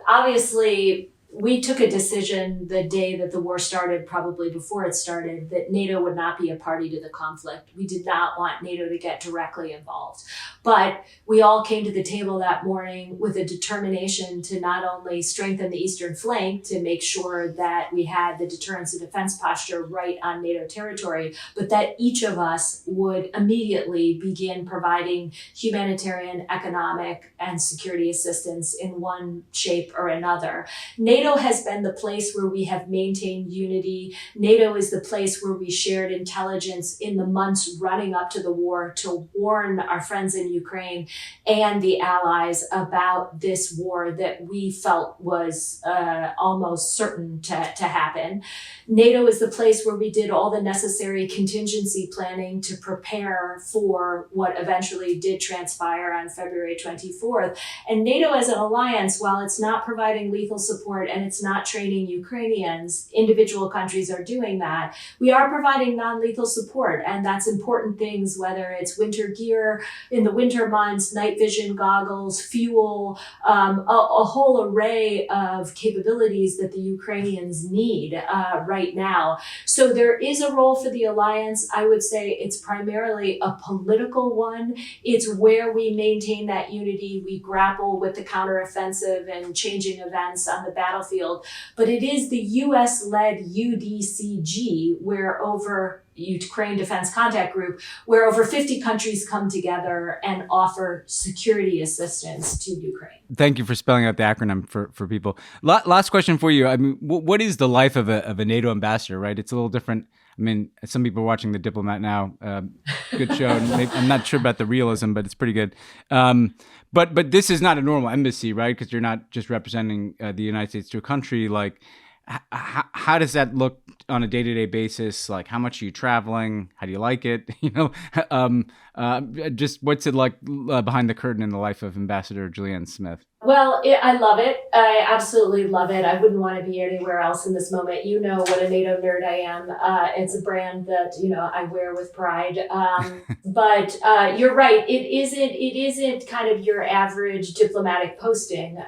obviously we took a decision the day that the war started, probably before it started, that NATO would not be a party to the conflict. We did not want NATO to get directly involved. But we all came to the table that morning with a determination to not only strengthen the eastern flank to make sure that we had the deterrence and defense posture right on NATO territory, but that each of us would immediately begin providing humanitarian, economic, and security assistance in one shape or another. NATO has been the place where we have maintained unity. NATO is the place where we shared intelligence in the months running up to the war to warn our friends in Ukraine and the allies about this war that we felt was almost certain to happen. NATO is the place where we did all the necessary contingency planning to prepare for what eventually did transpire on February 24th. And NATO as an alliance, while it's not providing lethal support and it's not training Ukrainians. Individual countries are doing that. We are providing non-lethal support, and that's important things, whether it's winter gear in the winter months, night vision goggles, fuel, a whole array of capabilities that the Ukrainians need right now. So there is a role for the alliance. I would say it's primarily a political one. It's where we maintain that unity. We grapple with the counteroffensive and changing events on the battlefield. But it is the U.S.-led UDCG, where over Ukraine Defense Contact Group, where over 50 countries come together and offer security assistance to Ukraine. Thank you for spelling out the acronym for people. Last question for you. I mean, what is the life of a NATO ambassador, right? It's a little different. I mean, some people are watching The Diplomat now. Good show. I'm not sure about the realism, but it's pretty good. But this is not a normal embassy, right? Because you're not just representing the United States to a country. Like, how does that look on a day-to-day basis? Like, how much are you traveling? How do you like it? Just what's it like behind the curtain in the life of Ambassador Julianne Smith? Well, I love it. I absolutely love it. I wouldn't want to be anywhere else in this moment. You know what a NATO nerd I am. It's a brand that, I wear with pride. But you're right. It isn't kind of your average diplomatic posting.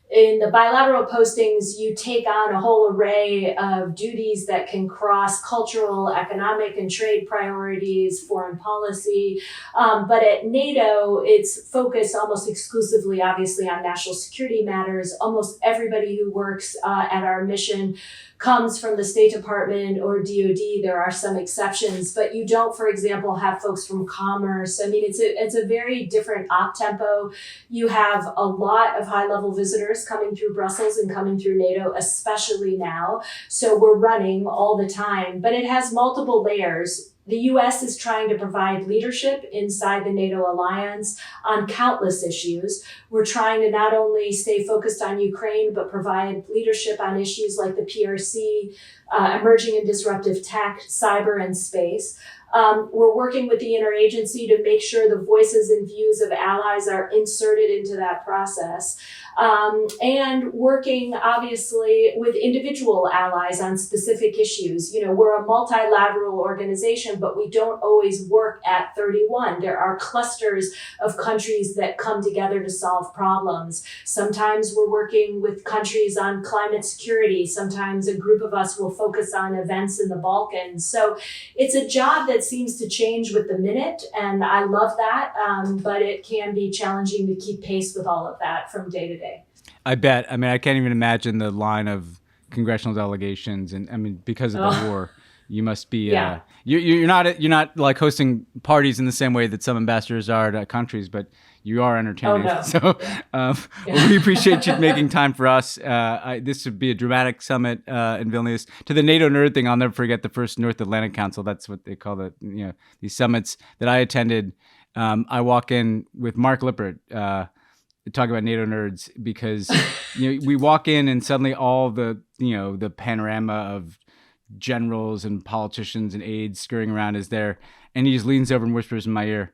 In the bilateral postings, you take on a whole array of duties that can cross cultural, economic, and trade priorities, foreign policy. But at NATO, it's focused almost exclusively, obviously, on national security matters. Almost everybody who works at our mission comes from the State Department or DoD. There are some exceptions, but you don't, for example, have folks from commerce. I mean, it's a very different op tempo. You have a lot of high-level visitors coming through Brussels and coming through NATO, especially now. So we're running all the time, but it has multiple layers. The U.S. is trying to provide leadership inside the NATO alliance on countless issues. We're trying to not only stay focused on Ukraine, but provide leadership on issues like the PRC, emerging and disruptive tech, cyber, and space. We're working with the interagency to make sure the voices and views of allies are inserted into that process. And working, obviously, with individual allies on specific issues. We're a multilateral organization, but we don't always work at 31. There are clusters of countries that come together to solve problems. Sometimes we're working with countries on climate security. Sometimes a group of us will focus on events in the Balkans. So it's a job that seems to change with the minute, and I love that, but it can be challenging to keep pace with all of that from day to day. I bet. I mean, I can't even imagine the line of congressional delegations, and I mean, because of the war, you must be. Yeah. You're not like hosting parties in the same way that some ambassadors are to countries, but you are entertaining. Oh, no. So well, we appreciate you making time for us. This would be a dramatic summit in Vilnius. To the NATO nerd thing, I'll never forget the first North Atlantic Council. That's what they call these summits that I attended. I walk in with Mark Lippert. Talk about NATO nerds, because we walk in and suddenly all the the panorama of generals and politicians and aides scurrying around is there, and he just leans over and whispers in my ear,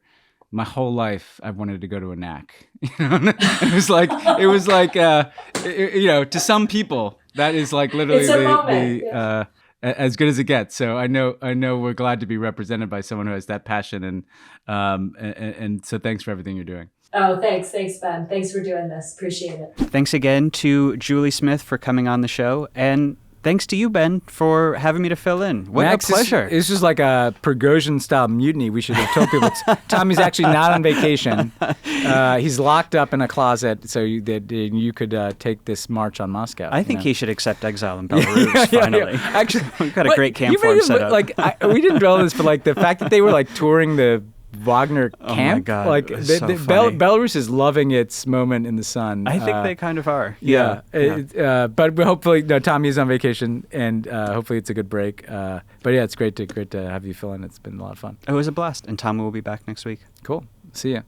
"My whole life I've wanted to go to a NAC." It was like to some people that is like literally the as good as it gets. So I know we're glad to be represented by someone who has that passion, and so thanks for everything you're doing. Oh, thanks, Ben. Thanks for doing this. Appreciate it. Thanks again to Julie Smith for coming on the show, and thanks to you, Ben, for having me to fill in. What Max, a pleasure. This is like a Prigozhin-style mutiny. We should have told people. Tommy's actually not on vacation. He's locked up in a closet, so you could take this march on Moscow. I think he should accept exile in Belarus, finally. Yeah. Actually, we've got a great camp for him set up. We didn't dwell on this, but the fact that they were touring the Wagner camp. Oh my God, Belarus is loving its moment in the sun. I think they kind of are. Yeah. But hopefully, Tommy is on vacation, and hopefully it's a good break. But yeah, it's great to have you fill in. It's been a lot of fun. It was a blast, and Tom will be back next week. Cool. See ya.